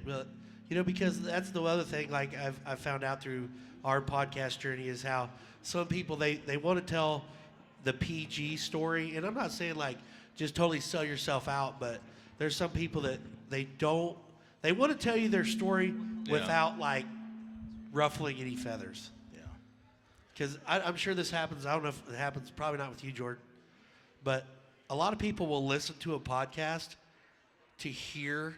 S4: because that's the other thing, like I've found out through our podcast journey, is how some people, they want to tell the PG story. And I'm not saying like just totally sell yourself out, but there's some people that they want to tell you their story without like ruffling any feathers.
S3: Yeah.
S4: Because I'm sure this happens. I don't know if it happens, probably not with you, Jordan, but a lot of people will listen to a podcast to hear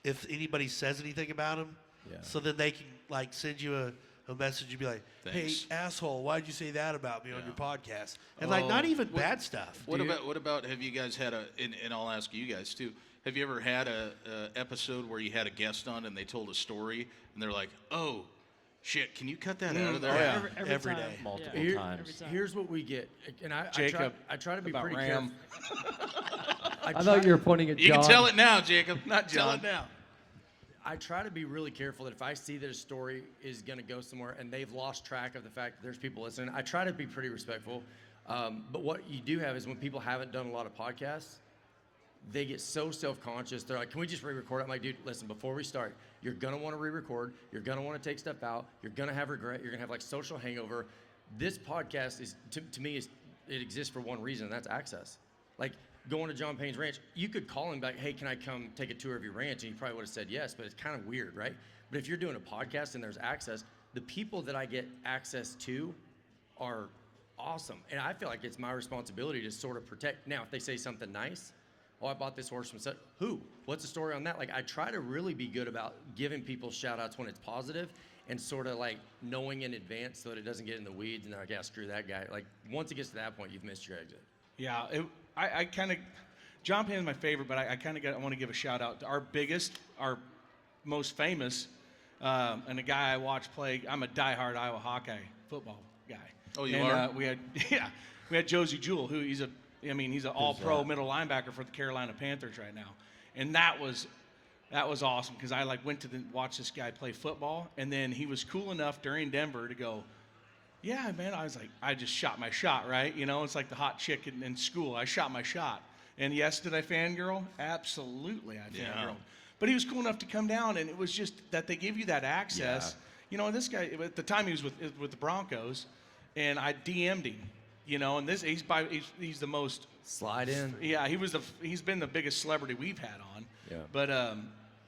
S4: if anybody says anything about them.
S9: Yeah.
S4: So then they can like send you a message and be like,
S5: Thanks.
S4: "Hey, asshole, why'd you say that about me on your podcast?" And like, not even bad stuff.
S5: What about? Have you guys had and I'll ask you guys too. Have you ever had a episode where you had a guest on and they told a story and they're like, "Oh, shit, can you cut that out of there?"
S4: Oh, yeah.
S7: Every
S4: Every
S7: time.
S4: day.
S6: Multiple
S7: Yeah.
S6: times.
S7: Every time.
S9: Here's what we get, and I
S3: Jacob,
S9: try to be
S3: about
S9: pretty
S3: Ram.
S9: careful.
S11: I thought you were pointing at
S5: You
S11: John.
S5: can tell it now, Jacob. Not
S3: Tell
S5: John.
S3: it now.
S9: I try to be really careful that if I see that a story is going to go somewhere and they've lost track of the fact that there's people listening, I try to be pretty respectful. But what you do have is when people haven't done a lot of podcasts, they get so self-conscious. They're like, "Can we just re-record it?" I'm like, "Dude, listen, before we start, you're going to want to re-record. You're going to want to take stuff out. You're going to have regret. You're going to have like social hangover. This podcast is, to me, it exists for one reason, and that's access. Like, going to John Payne's ranch, you could call him like, "Hey, can I come take a tour of your ranch?" And he probably would have said yes, but it's kind of weird, right? But if you're doing a podcast and there's access, the people that I get access to are awesome. And I feel like it's my responsibility to sort of protect. Now, if they say something nice, "Oh, I bought this horse from such," who? What's the story on that? Like, I try to really be good about giving people shout outs when it's positive and sort of like knowing in advance so that it doesn't get in the weeds and they're like, "Yeah, screw that guy." Like, once it gets to that point, you've missed your exit.
S3: Yeah, I kind of, John Payne is my favorite, but I kind of I want to give a shout out to our biggest, our most famous, and a guy I watch play. I'm a diehard Iowa Hawkeye football guy.
S5: Oh, you
S3: and,
S5: are?
S3: We had Josie Jewell, who he's an all-pro middle linebacker for the Carolina Panthers right now, and that was awesome because I like went to watch this guy play football, and then he was cool enough during Denver to go, "Yeah, man," I was like, I just shot my shot, right? You know, it's like the hot chick in school. I shot my shot. And yes, did I fangirl? Absolutely, I fangirled. But he was cool enough to come down, and it was just that they give you that access. You know, this guy, at the time he was with the Broncos, and I DM'd him, you know, and he's the most.
S9: Slide in.
S3: Yeah, he's been the biggest celebrity we've had on.
S9: Yeah.
S3: But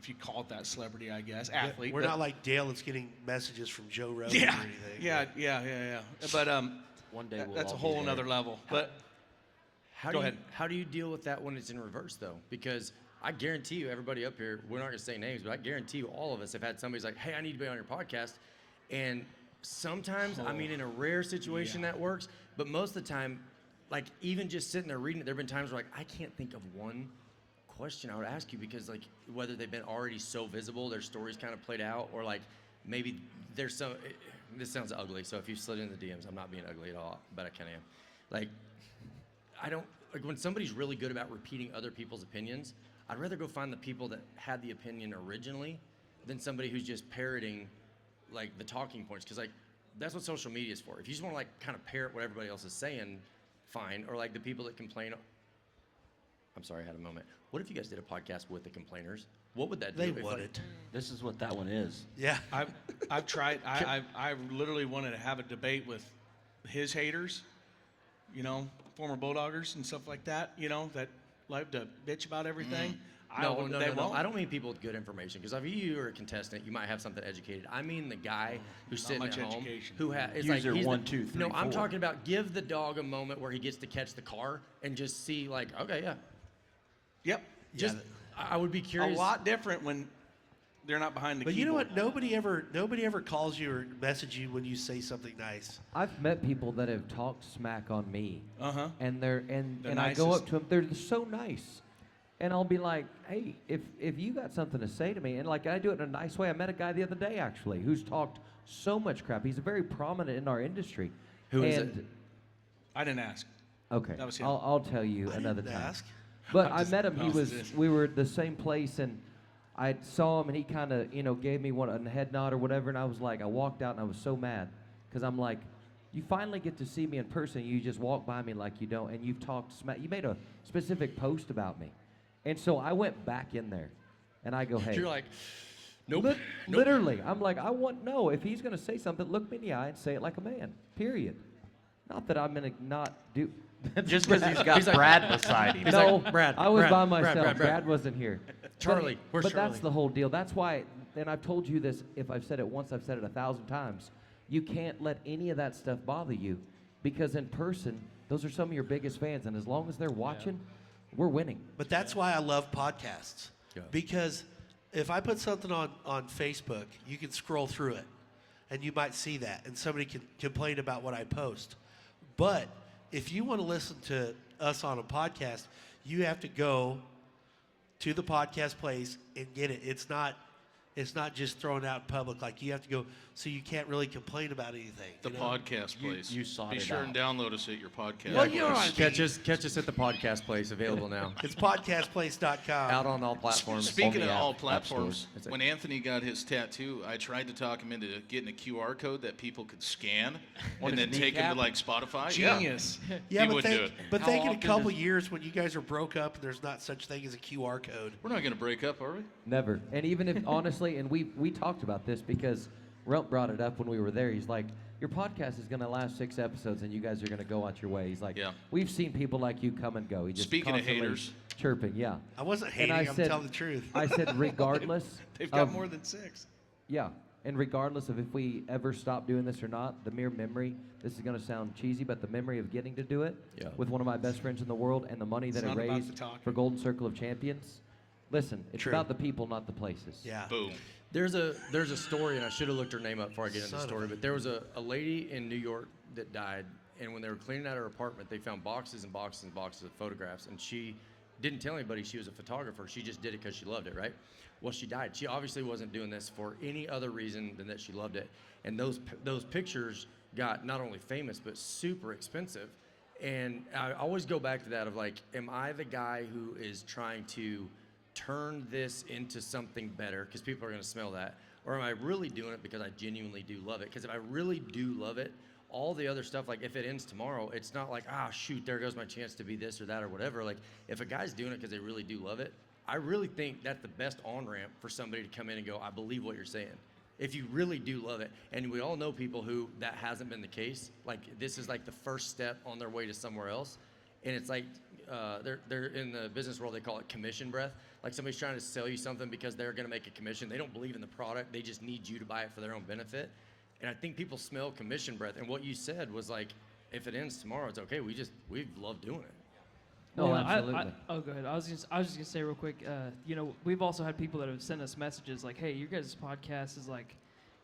S3: if you call it that, celebrity, I guess, athlete.
S4: We're
S3: but,
S4: not like Dale that's getting messages from Joe Rogan or anything.
S3: Yeah. But
S6: One day we'll
S3: that's a
S6: all be
S3: whole
S6: there.
S3: another level. But Go ahead.
S9: How do you deal with that when it's in reverse, though? Because I guarantee you, everybody up here, we're not going to say names, but I guarantee you all of us have had somebody's like, "Hey, I need to be on your podcast." And sometimes, I mean, in a rare situation that works, but most of the time, like even just sitting there reading it, there have been times where like, I can't think of one question I would ask you because like whether they've been already so visible, their story's kind of played out, or like maybe there's some, this sounds ugly, so if you slid in the DMs, I'm not being ugly at all, but I kind of am. Like, I don't, like when somebody's really good about repeating other people's opinions, I'd rather go find the people that had the opinion originally than somebody who's just parroting like the talking points. Cause like, that's what social media is for. If you just wanna like kind of parrot what everybody else is saying, fine. Or like the people that complain. I'm sorry, I had a moment. What if you guys did a podcast with the complainers? What would that do?
S4: They
S9: if,
S4: wouldn't.
S9: like,
S6: This is what that one is.
S4: Yeah.
S3: I've tried. I literally wanted to have a debate with his haters, you know, former Bulldoggers and stuff like that, you know, that like to bitch about everything.
S9: No.
S3: Won't.
S9: I don't mean people with good information, because if you are a contestant, you might have something educated. I mean the guy who's
S3: Not
S9: sitting
S3: much
S9: at home
S3: education.
S9: who has it's
S6: User
S9: like he's
S6: 1,
S9: the,
S6: 2, 3,
S9: No, I'm
S6: 4.
S9: talking about give the dog a moment where he gets to catch the car and just see like, okay, yeah.
S3: Yep.
S9: Just I would be
S3: A
S9: curious.
S3: lot different when they're not behind the
S4: But
S3: keyboard.
S4: you know what? Nobody ever calls you or messages you when you say something nice.
S11: I've met people that have talked smack on me,
S3: Uh-huh.
S11: and
S3: They're
S11: I go
S3: nicest.
S11: up to them. They're so nice, and I'll be like, "Hey, if you got something to say to me," and like I do it in a nice way. I met a guy the other day actually who's talked so much crap. He's very prominent in our industry.
S9: Who is
S11: and,
S9: it?
S3: I didn't ask.
S11: Okay,
S3: That was him.
S11: I'll tell you
S4: I
S11: another
S4: didn't
S11: time.
S4: ask.
S11: But
S3: I'm just-
S11: I met him.
S3: no.
S11: We were at the same place, and I saw him, and he kind of, gave me a head nod or whatever, and I was like, I walked out, and I was so mad, because I'm like, you finally get to see me in person, you just walk by me like you don't, and you've talked smack. You made a specific post about me, and so I went back in there, and I go, hey.
S9: You're like, nope.
S11: Literally, I'm like, if he's gonna say something, look me in the eye and say it like a man. Period. Not that I'm gonna not do.
S6: Just because he's got Brad beside him.
S11: No,
S9: like, Brad,
S11: I was
S9: Brad,
S11: by
S9: Brad,
S11: myself.
S9: Brad.
S11: wasn't here.
S9: Charlie, where's
S11: but
S9: Charlie?
S11: that's the whole deal. That's why, and I've told you this, if I've said it once, I've said it 1,000 times. You can't let any of that stuff bother you, because in person, those are some of your biggest fans, and as long as they're watching, we're winning.
S4: But that's why I love podcasts.
S9: Yeah.
S4: Because if I put something on Facebook, you can scroll through it. and you might see that, and somebody can complain about what I post. But if you want to listen to us on a podcast, you have to go to the podcast place and get it. It's not just thrown out in public. Like, you have to go, so you can't really complain about anything.
S5: The podcast place.
S6: You sought
S5: Be
S6: it
S5: sure
S6: out.
S5: and download us at your podcast.
S4: Well, you know what I mean.
S9: Catch us at the podcast place, available now.
S4: It's podcastplace.com.
S9: Out on all platforms.
S5: Speaking
S6: On
S5: of
S6: the
S5: all
S6: app
S5: platforms,
S9: stores.
S5: when Anthony got his tattoo, I tried to talk him into getting a QR code that people could scan and then
S6: his
S5: take him to
S6: kneecap?
S5: like Spotify.
S3: Genius.
S4: Yeah,
S5: He
S4: but
S5: wouldn't do
S4: think,
S5: it.
S4: but
S6: How
S4: think in a
S6: often
S4: couple
S6: does-
S4: years when you guys are broke up and there's not such thing as a QR code.
S5: We're not going to break up, are we?
S11: Never. And even if, honestly, and we talked about this because Rump brought it up when we were there. He's like, your podcast is going to last 6 episodes and you guys are going to go out your way. He's like,
S5: Yeah.
S11: we've seen people like you come and go. He just
S5: Speaking of
S11: constantly
S5: haters.
S11: chirping, yeah.
S4: I wasn't
S11: And
S4: hating,
S11: I
S4: I'm
S11: said-
S4: telling the truth.
S11: I said, regardless.
S3: They've got
S11: of-
S3: more than 6.
S11: Yeah, and regardless of if we ever stop doing this or not, the mere memory, this is going to sound cheesy, but the memory of getting to do it
S9: Yeah.
S11: with one of my best friends in the world and the money that
S3: It's
S11: it
S3: not about
S11: raised
S3: the talking.
S11: for Golden Circle of Champions, listen, it's
S4: True.
S11: about the people, not the places.
S4: Yeah.
S5: Boom.
S9: There's a story, and I should have looked her name up before I get into the
S4: Son of
S9: story,
S4: a-
S9: but there was a lady in New York that died, and when they were cleaning out her apartment, they found boxes and boxes and boxes of photographs, and she didn't tell anybody she was a photographer. She just did it because she loved it, right? Well, she died. She obviously wasn't doing this for any other reason than that she loved it, and those pictures got not only famous but super expensive. And I always go back to that of like, am I the guy who is trying to turn this into something better because people are going to smell that, or am I really doing it because I genuinely do love it? Because if I really do love it, all the other stuff, like if it ends tomorrow, it's not like, shoot, there goes my chance to be this or that or whatever. Like, if a guy's doing it because they really do love it, I really think that's the best on-ramp for somebody to come in and go, I believe what you're saying. If you really do love it, and we all know people who that hasn't been the case, like this is like the first step on their way to somewhere else, and it's like they're in the business world, they call it commission breath. Like somebody's trying to sell you something because they're going to make a commission. They don't believe in the product. They just need you to buy it for their own benefit. And I think people smell commission breath. And what you said was like, if it ends tomorrow, it's okay. We've loved doing it.
S11: No,
S7: Yeah,
S11: absolutely.
S7: oh, go ahead. I was just gonna say real quick. We've also had people that have sent us messages like, "Hey, your guys' podcast is like,"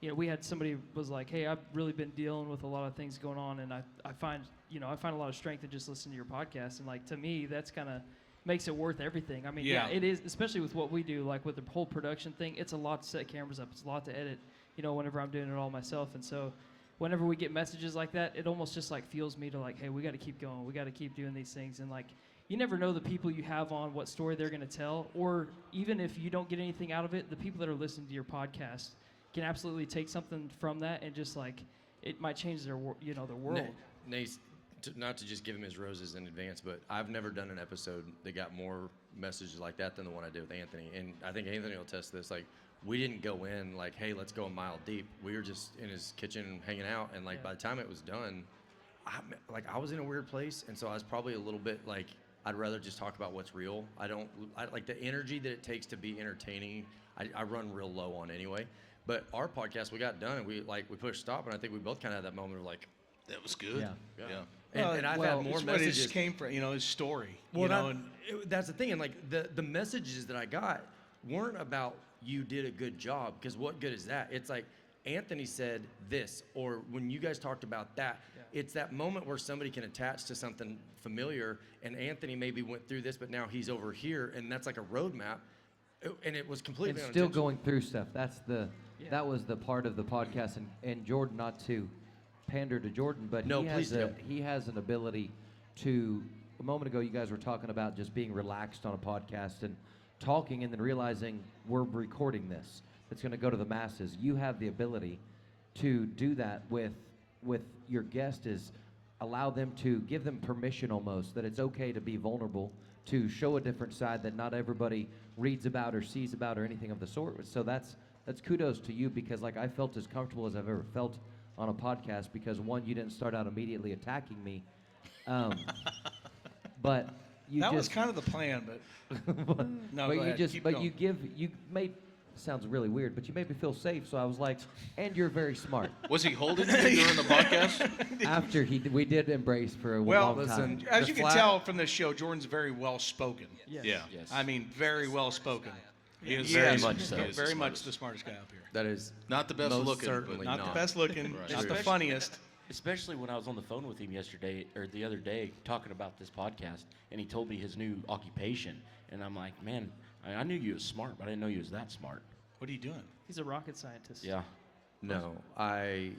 S7: we had somebody was like, "Hey, I've really been dealing with a lot of things going on, and I find a lot of strength in just listening to your podcast." And like to me, that's kind of makes it worth everything. I mean,
S3: Yeah.
S7: it is, especially with what we do, like with the whole production thing. It's a lot to set cameras up. It's a lot to edit. Whenever I'm doing it all myself, and so. Whenever we get messages like that, it almost just like fuels me to like, hey, we got to keep going. We got to keep doing these things. And like, you never know the people you have on, what story they're going to tell, or even if you don't get anything out of it, the people that are listening to your podcast can absolutely take something from that and just like, it might change their, their world.
S9: Nate, not to just give him his roses in advance, but I've never done an episode that got more messages like that than the one I did with Anthony. And I think Anthony will test this. Like, we didn't go in like, hey, let's go a mile deep. We were just in his kitchen hanging out, and like by the time it was done, I was in a weird place, and so I was probably a little bit like, I'd rather just talk about what's real. I like the energy that it takes to be entertaining. I run real low on anyway. But our podcast, we got done, and we pushed stop, and I think we both kind of had that moment of like,
S5: That was good.
S11: Yeah.
S9: And I've had more
S3: It's what it
S9: messages.
S3: just came from, his story.
S9: Well, that's the thing, and like the messages that I got weren't about you did a good job, because what good is that? It's like Anthony said this, or when you guys talked about that, it's that moment where somebody can attach to something familiar, and Anthony maybe went through this, but now he's over here, and that's like a roadmap, and it was completely
S11: And still
S9: unintentional.
S11: going through stuff. That was the part of the podcast, and Jordan, not to pander to Jordan, but
S9: No, please do.
S11: he has an ability to. A moment ago, you guys were talking about just being relaxed on a podcast and talking, and then realizing we're recording this. It's going to go to the masses. You have the ability to do that with your guest. Is allow them to give them permission almost that it's okay to be vulnerable, to show a different side that not everybody reads about or sees about or anything of the sort. So that's kudos to you, because like I felt as comfortable as I've ever felt on a podcast, because one, you didn't start out immediately attacking me, but you
S3: that
S11: just
S3: was kind of the plan, but no,
S11: but
S3: go
S11: you
S3: ahead.
S11: just
S3: Keep
S11: but
S3: going.
S11: you made sounds really weird, but you made me feel safe. So I was like, and you're very smart.
S5: Was he holding you during the podcast?
S11: After we did embrace for a long time.
S3: As you can tell from this show, Jordan's very well spoken.
S7: Yes.
S5: Yeah.
S6: Yes.
S3: I mean, very well spoken. He is
S5: Very
S3: yes,
S5: much so.
S3: he
S5: He
S3: is
S5: is the
S3: very much
S5: smartest.
S3: the smartest guy up here.
S9: That is
S5: Not the best
S9: most
S5: looking,
S9: certainly
S5: but
S3: Not the best looking,
S5: Right.
S3: not the
S6: Especially-
S3: funniest.
S6: Especially when I was on the phone with him yesterday or the other day talking about this podcast, and he told me his new occupation, and I'm like, man, I knew you was smart, but I didn't know you was that smart.
S3: What are you doing?
S7: He's a rocket scientist.
S6: Yeah.
S9: no. I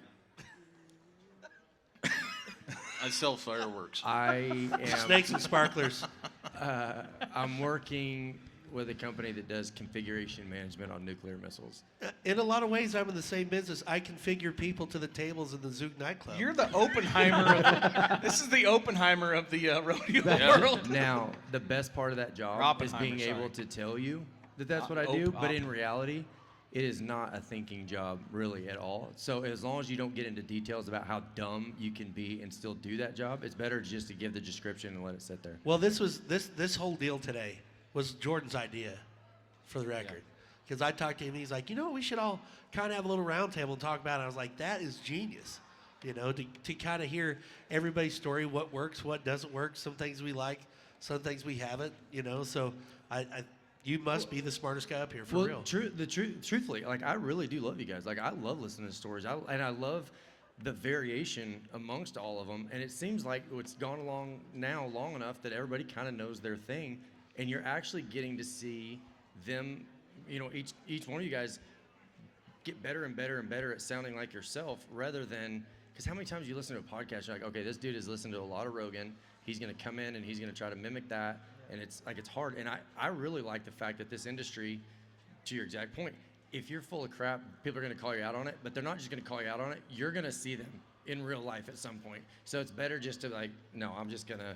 S5: sell fireworks.
S9: am.
S4: Snakes and sparklers.
S9: I'm working with a company that does configuration management on nuclear missiles.
S4: In a lot of ways, I'm in the same business. I configure people to the tables in the Zook nightclub.
S3: You're the Oppenheimer. This is the Oppenheimer of the rodeo world.
S9: Now, the best part of that job is being
S3: Oppenheimer,
S9: able
S3: sorry.
S9: to tell you that that's what I do, but in reality, it is not a thinking job really at all. So as long as you don't get into details about how dumb you can be and still do that job, it's better just to give the description and let it sit there.
S4: Well, this whole deal today was Jordan's idea, for the record. Because I talked to him, he's like, we should all kind of have a little round table and talk about it. I was like, that is genius. To kind of hear everybody's story, what works, what doesn't work, some things we like, some things we haven't, So you must be the smartest guy up here, for real.
S9: Truthfully, like I really do love you guys. Like I love listening to stories, and I love the variation amongst all of them. And it seems like it's gone along now long enough that everybody kind of knows their thing, and you're actually getting to see them. Each one of you guys get better and better and better at sounding like yourself, rather than because how many times you listen to a podcast, you're like, okay, this dude has listened to a lot of Rogan. He's gonna come in and he's gonna try to mimic that. And it's hard. And I really like the fact that this industry, to your exact point, if you're full of crap, people are going to call you out on it, but they're not just going to call you out on it. You're going to see them in real life at some point. So it's better just to no, I'm just going to.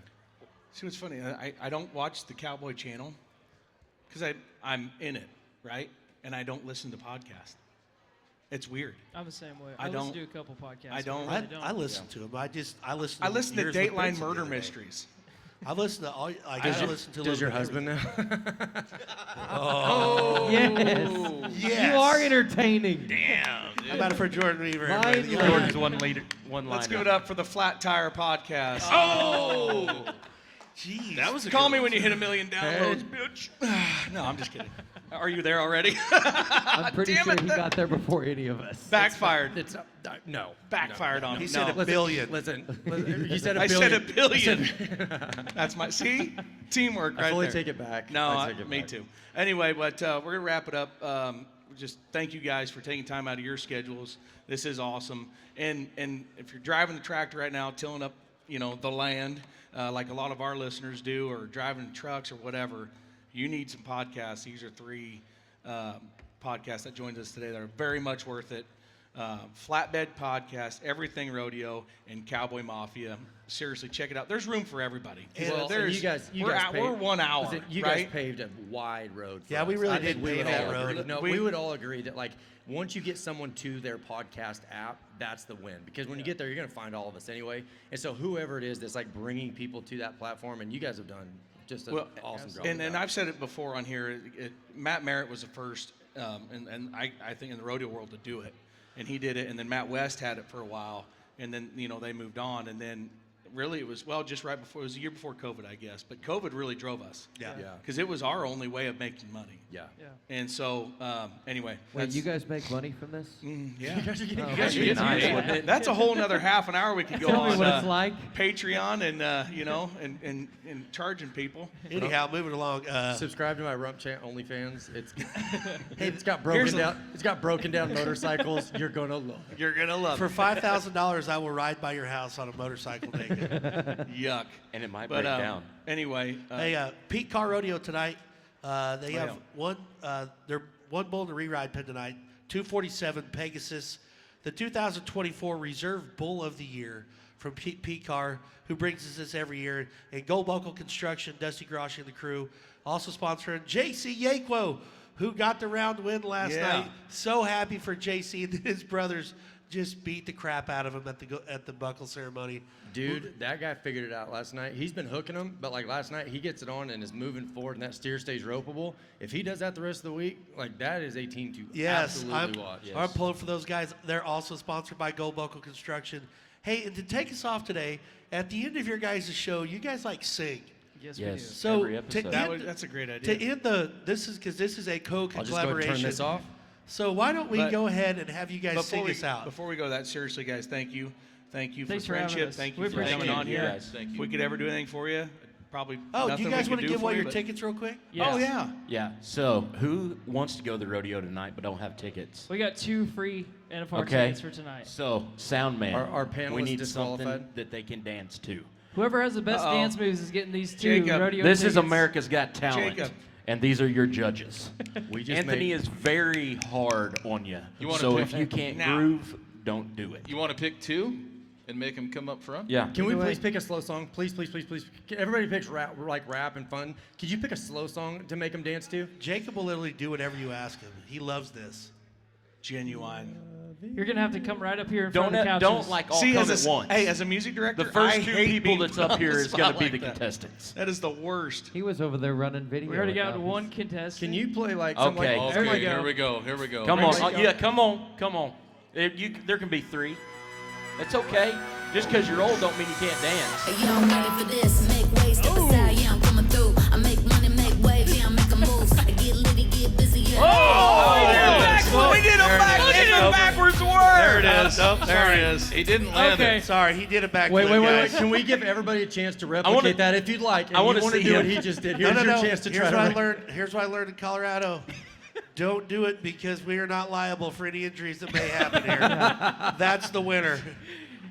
S3: See what's funny? I don't watch the Cowboy channel because I'm in it, right? And I don't listen to podcasts. It's weird.
S7: I'm the same way.
S3: I
S7: I listen
S3: don't-
S7: to a couple podcasts.
S3: I don't-
S7: but really
S4: I listen to him. I listen.
S3: I listen to
S4: yours with
S3: Dateline
S4: Benson the
S3: Murder
S4: other day.
S3: Mysteries.
S4: I listen to all. I listen to. a
S9: Does
S4: little
S9: your
S4: bit
S9: husband
S4: everything.
S9: know?
S11: Yes.
S4: Yes.
S11: You are entertaining.
S3: Damn, dude.
S4: How about it for Jordan Weaver?
S11: Mine
S4: everybody?
S11: literally-
S6: Jordan's one line.
S3: Let's give it up for the Flat Tire Podcast.
S5: Oh!
S4: Jeez.
S5: That was a
S3: Call
S5: good
S3: me
S5: one,
S3: when you
S5: too.
S3: hit 1 million downloads, bitch. No, I'm just kidding. Are you there already?
S11: I'm pretty
S3: Damn
S11: sure
S3: it.
S11: he got there before any of us.
S3: Backfired.
S9: It's no.
S3: Backfired on him.
S4: He said
S3: No.
S4: a billion.
S9: Listen, you said a
S3: I
S9: billion.
S3: said a billion. That's my teamwork right
S9: I fully
S3: there.
S9: take it back.
S3: No,
S9: I take it
S3: me
S9: back.
S3: too. Anyway, but we're gonna wrap it up. Just thank you guys for taking time out of your schedules. This is awesome. And if you're driving the tractor right now, tilling up, the land, like a lot of our listeners do, or driving trucks or whatever, you need some podcasts. These are 3 podcasts that joined us today that are very much worth it. Flatbed Podcast, Everything Rodeo, and Cowboy Mafia. Seriously, check it out. There's room for everybody.
S9: Well, and you guys
S3: we're 1 hour.
S9: Listen, you
S3: right?
S9: guys paved a wide road. For
S4: Yeah,
S9: us.
S4: we really
S9: I think
S4: did
S9: we
S4: pave
S9: would
S4: that
S9: all
S4: road.
S9: agree- No, we would all agree that once you get someone to their podcast app, that's the win. Because when you get there, you're gonna find all of us anyway. And so whoever it is that's bringing people to that platform, and you guys have done just an awesome job.
S3: And I've said it before on here. Matt Merritt was the first, and I think in the rodeo world to do it, and he did it. And then Matt West had it for a while, and then they moved on, and then really it was just right before, it was a year before COVID, I guess. But COVID really drove us.
S4: Yeah.
S3: Because it was our only way of making money.
S9: Yeah.
S3: And so anyway.
S11: Wait, you guys make money from this?
S3: Yeah.
S11: You guys are
S3: You
S11: getting
S3: guys are getting
S11: nice,
S3: paid.
S11: wouldn't it?
S3: That's a whole nother half an hour we could go
S11: Tell me
S3: on
S11: what it's like.
S3: Patreon and and charging people.
S4: Anyhow, moving along.
S9: Subscribe to my RümpChät OnlyFans. It's got broken down. It's got broken down motorcycles. You're gonna love it.
S3: You're gonna love
S4: For
S3: it.
S4: $5,000, I will ride by your house on a motorcycle naked.
S3: Yuck.
S6: And it might
S3: But
S6: break down.
S3: anyway,
S4: Hey, Pete Car Rodeo tonight. They have
S3: yeah.
S4: one. They're one bull in the re-ride pen tonight. 247 Pegasus, the 2024 Reserve Bull of the Year from Pete Car, who brings us this every year. And Gold Buckle Construction, Dusty Grosh and the crew, also sponsoring JC Yakwo, who got the round win last night. So happy for JC that his brothers just beat the crap out of him at the buckle ceremony.
S9: Dude, that guy figured it out last night. He's been hooking them, but last night he gets it on and is moving forward, and that steer stays ropeable. If he does that the rest of the week, that is a team to absolutely watch.
S4: I'm pulling for those guys. They're also sponsored by Gold Buckle Construction. Hey, and to take us off today, at the end of your guys' show, you guys sing.
S7: Yes,
S6: Yes.
S7: we do.
S4: So
S6: Every episode.
S3: That's a great idea.
S4: to end this is a
S9: I'll just go
S4: collaboration.
S9: turn this off.
S4: So why don't we
S3: But
S4: go ahead and have you guys sing us out?
S3: Before we go that, seriously, guys, thank you. Thank you for
S7: Thanks for having
S3: friendship.
S7: us.
S3: Thank
S7: We
S3: you for
S7: appreciate
S3: coming
S7: it.
S3: on here.
S6: Yeah, guys,
S5: thank you.
S3: If we could ever do anything for you, probably
S4: Oh, do
S3: nothing
S4: you guys
S3: we
S4: want
S3: could
S4: to
S3: do
S4: give
S3: for
S4: away
S3: you,
S4: your
S3: but-
S4: tickets real quick?
S7: Yes.
S3: Oh, yeah.
S6: Yeah. So who wants to go to the rodeo tonight but don't have tickets?
S7: We got 2 free NFR
S6: Okay.
S7: tickets for tonight.
S6: So sound man.
S9: Our
S6: we
S9: panelists
S6: need
S9: disqualified?
S6: something that they can dance to.
S7: Whoever has the best
S3: Uh-oh.
S7: dance moves is getting these 2
S3: Jacob,
S7: rodeo
S6: This
S7: tickets.
S6: is America's Got Talent.
S3: Jacob.
S6: And these are your judges.
S9: We just
S6: Anthony
S9: made-
S6: is very hard on you.
S5: You wanna
S6: so
S5: pick-
S6: if you can't
S3: Now.
S6: groove, don't do it.
S5: You want to pick 2 and make them come up front?
S6: Yeah.
S9: Can we
S7: Either way.
S9: please pick a slow song? Please. Everybody picks rap and fun. Could you pick a slow song to make them dance to?
S4: Jacob will literally do whatever you ask him. He loves this.
S3: Genuine.
S7: You're going to have to come right up here in front of the couches.
S6: Don't like all
S3: See,
S6: come
S3: as
S6: at once.
S3: As a music director,
S6: the first
S3: I
S6: 2
S3: hate
S6: people
S3: being
S6: that's
S3: put
S6: up
S3: on
S6: here
S3: the
S6: is going to be
S3: spot
S6: the
S3: like that.
S6: contestants.
S3: That is the worst.
S11: He was over there running video.
S7: We already got
S11: without
S7: one
S11: his-
S7: contestant.
S9: Can you play like some
S6: Okay.
S9: like
S7: There we
S5: Okay,
S7: go.
S5: here we go.
S6: Come
S9: Ready?
S6: on. Yeah, come on. There can be 3. It's okay. Just because you're old don't mean you can't dance.
S12: Yeah, I'm ready for this. Make waves, step aside. Yeah, I'm coming through. I make money, make waves. Yeah, I'm making moves. I get litty, get busy. Yeah.
S3: We did a backwards word. There it is. There it is.
S5: He didn't land
S7: Okay.
S5: it.
S4: Sorry, he did a backflip.
S9: Wait.
S4: guys.
S9: Can we give everybody a chance to replicate
S6: wanna-
S9: that if you'd like? And
S6: I wanna
S9: you wanna
S6: see
S9: do what
S6: him.
S9: he just did.
S4: No,
S9: Here's
S4: no,
S9: your
S4: no.
S9: chance to
S4: Here's
S9: try
S4: what I
S9: to.
S4: learned. Here's what I learned in Colorado. Don't do it because we are not liable for any injuries that may happen here. That's the winner.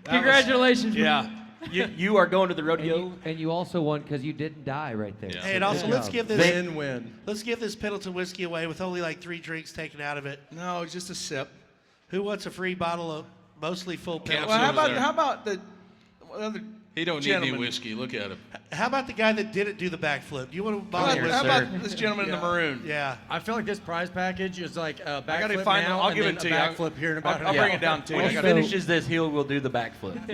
S7: Congratulations.
S3: Yeah.
S6: You are going to the
S11: And
S6: rodeo.
S11: you also won because you didn't die right there.
S5: Yeah.
S4: Hey, and also
S11: Good
S4: let's
S11: job.
S4: give this
S9: Win.
S4: let's give this Pendleton whiskey away with only like 3 drinks taken out of it.
S3: No, just a sip.
S4: Who wants a free bottle of mostly full Pendleton?
S3: Well,
S5: Capsules there.
S3: how about the other
S5: He don't need any
S3: gentleman?
S5: whiskey. Look at him.
S4: How about the guy that didn't do the backflip? Do you want a
S3: How
S4: bottle
S3: about,
S4: of
S3: how
S4: whiskey?
S3: about this gentleman in the maroon?
S4: Yeah.
S9: I feel like this prize package is like a
S3: I gotta
S9: backflip
S3: find.
S9: now
S3: I'll
S9: and
S3: give
S9: then
S3: it to
S9: a
S3: you.
S9: backflip here in about
S3: I'll
S9: an
S3: bring
S9: hour.
S3: it down to you.
S6: When
S3: I
S6: he
S3: gotta-
S6: finishes this, he will do the backflip.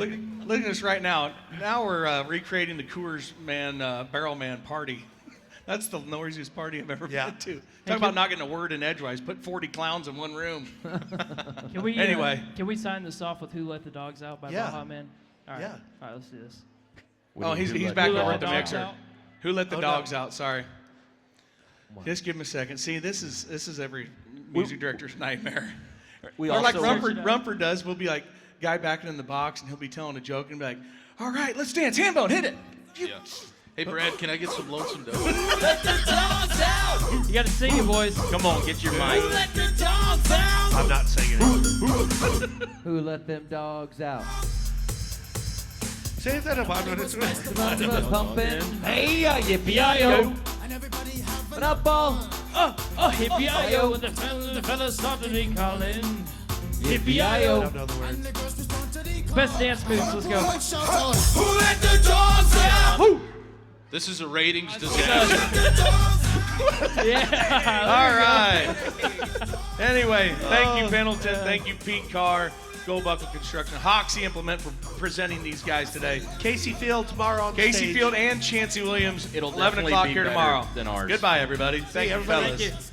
S3: Look at this right now. Now we're recreating the Coors Barrel Man party. That's the noisiest party I've ever been to. Talk about not getting a word in edgewise. Put 40 clowns in one room.
S7: Can we,
S3: Anyway.
S7: can we sign this off with Who Let the Dogs Out by
S4: Yeah.
S7: Baja Man? All right.
S4: Yeah.
S7: All right, let's do this.
S3: Oh, he's
S6: Who
S3: back
S7: Who Let
S3: over
S7: the
S3: at the
S7: Dogs
S3: mixer.
S7: Out?
S3: Who let the
S4: Oh,
S3: dogs
S4: no.
S3: out? Sorry. Just give him a second. See, this is every music director's nightmare.
S6: We
S3: Or like
S6: also
S3: Rumford does. We'll be like guy backing in the box, and he'll be telling a joke and be like, "All right, let's dance. Hambone, hit it."
S5: Yeah. Hey, Brad, can I get some lonesome dough?
S7: You got to sing it, boys.
S6: Come on, get your mic.
S4: I'm not singing it.
S11: Who let them dogs out?
S4: Say that about it.
S11: Pumping.
S7: Hey, yippee-yi-yo. What up, ball? Hippie-yi-yo. When the fellas start to be calling.
S4: I
S7: Hippie-yi-yo.
S4: don't know the words.
S7: Best dance moves. Let's go.
S5: This is a ratings disaster.
S7: Yeah.
S3: All right. Anyway, thank you, Pendleton. Thank you, Pete Carr, Gold Buckle Construction, Hoxie Implement for presenting these guys today.
S4: Casey Field tomorrow on
S3: Casey
S4: stage.
S3: Field and Chancey Williams.
S6: It'll
S3: 11
S6: definitely
S3: o'clock
S6: be
S3: here
S6: better
S3: tomorrow.
S6: than ours.
S3: Goodbye, everybody. Thank you,
S4: everybody.
S3: fellas.
S7: Thank you.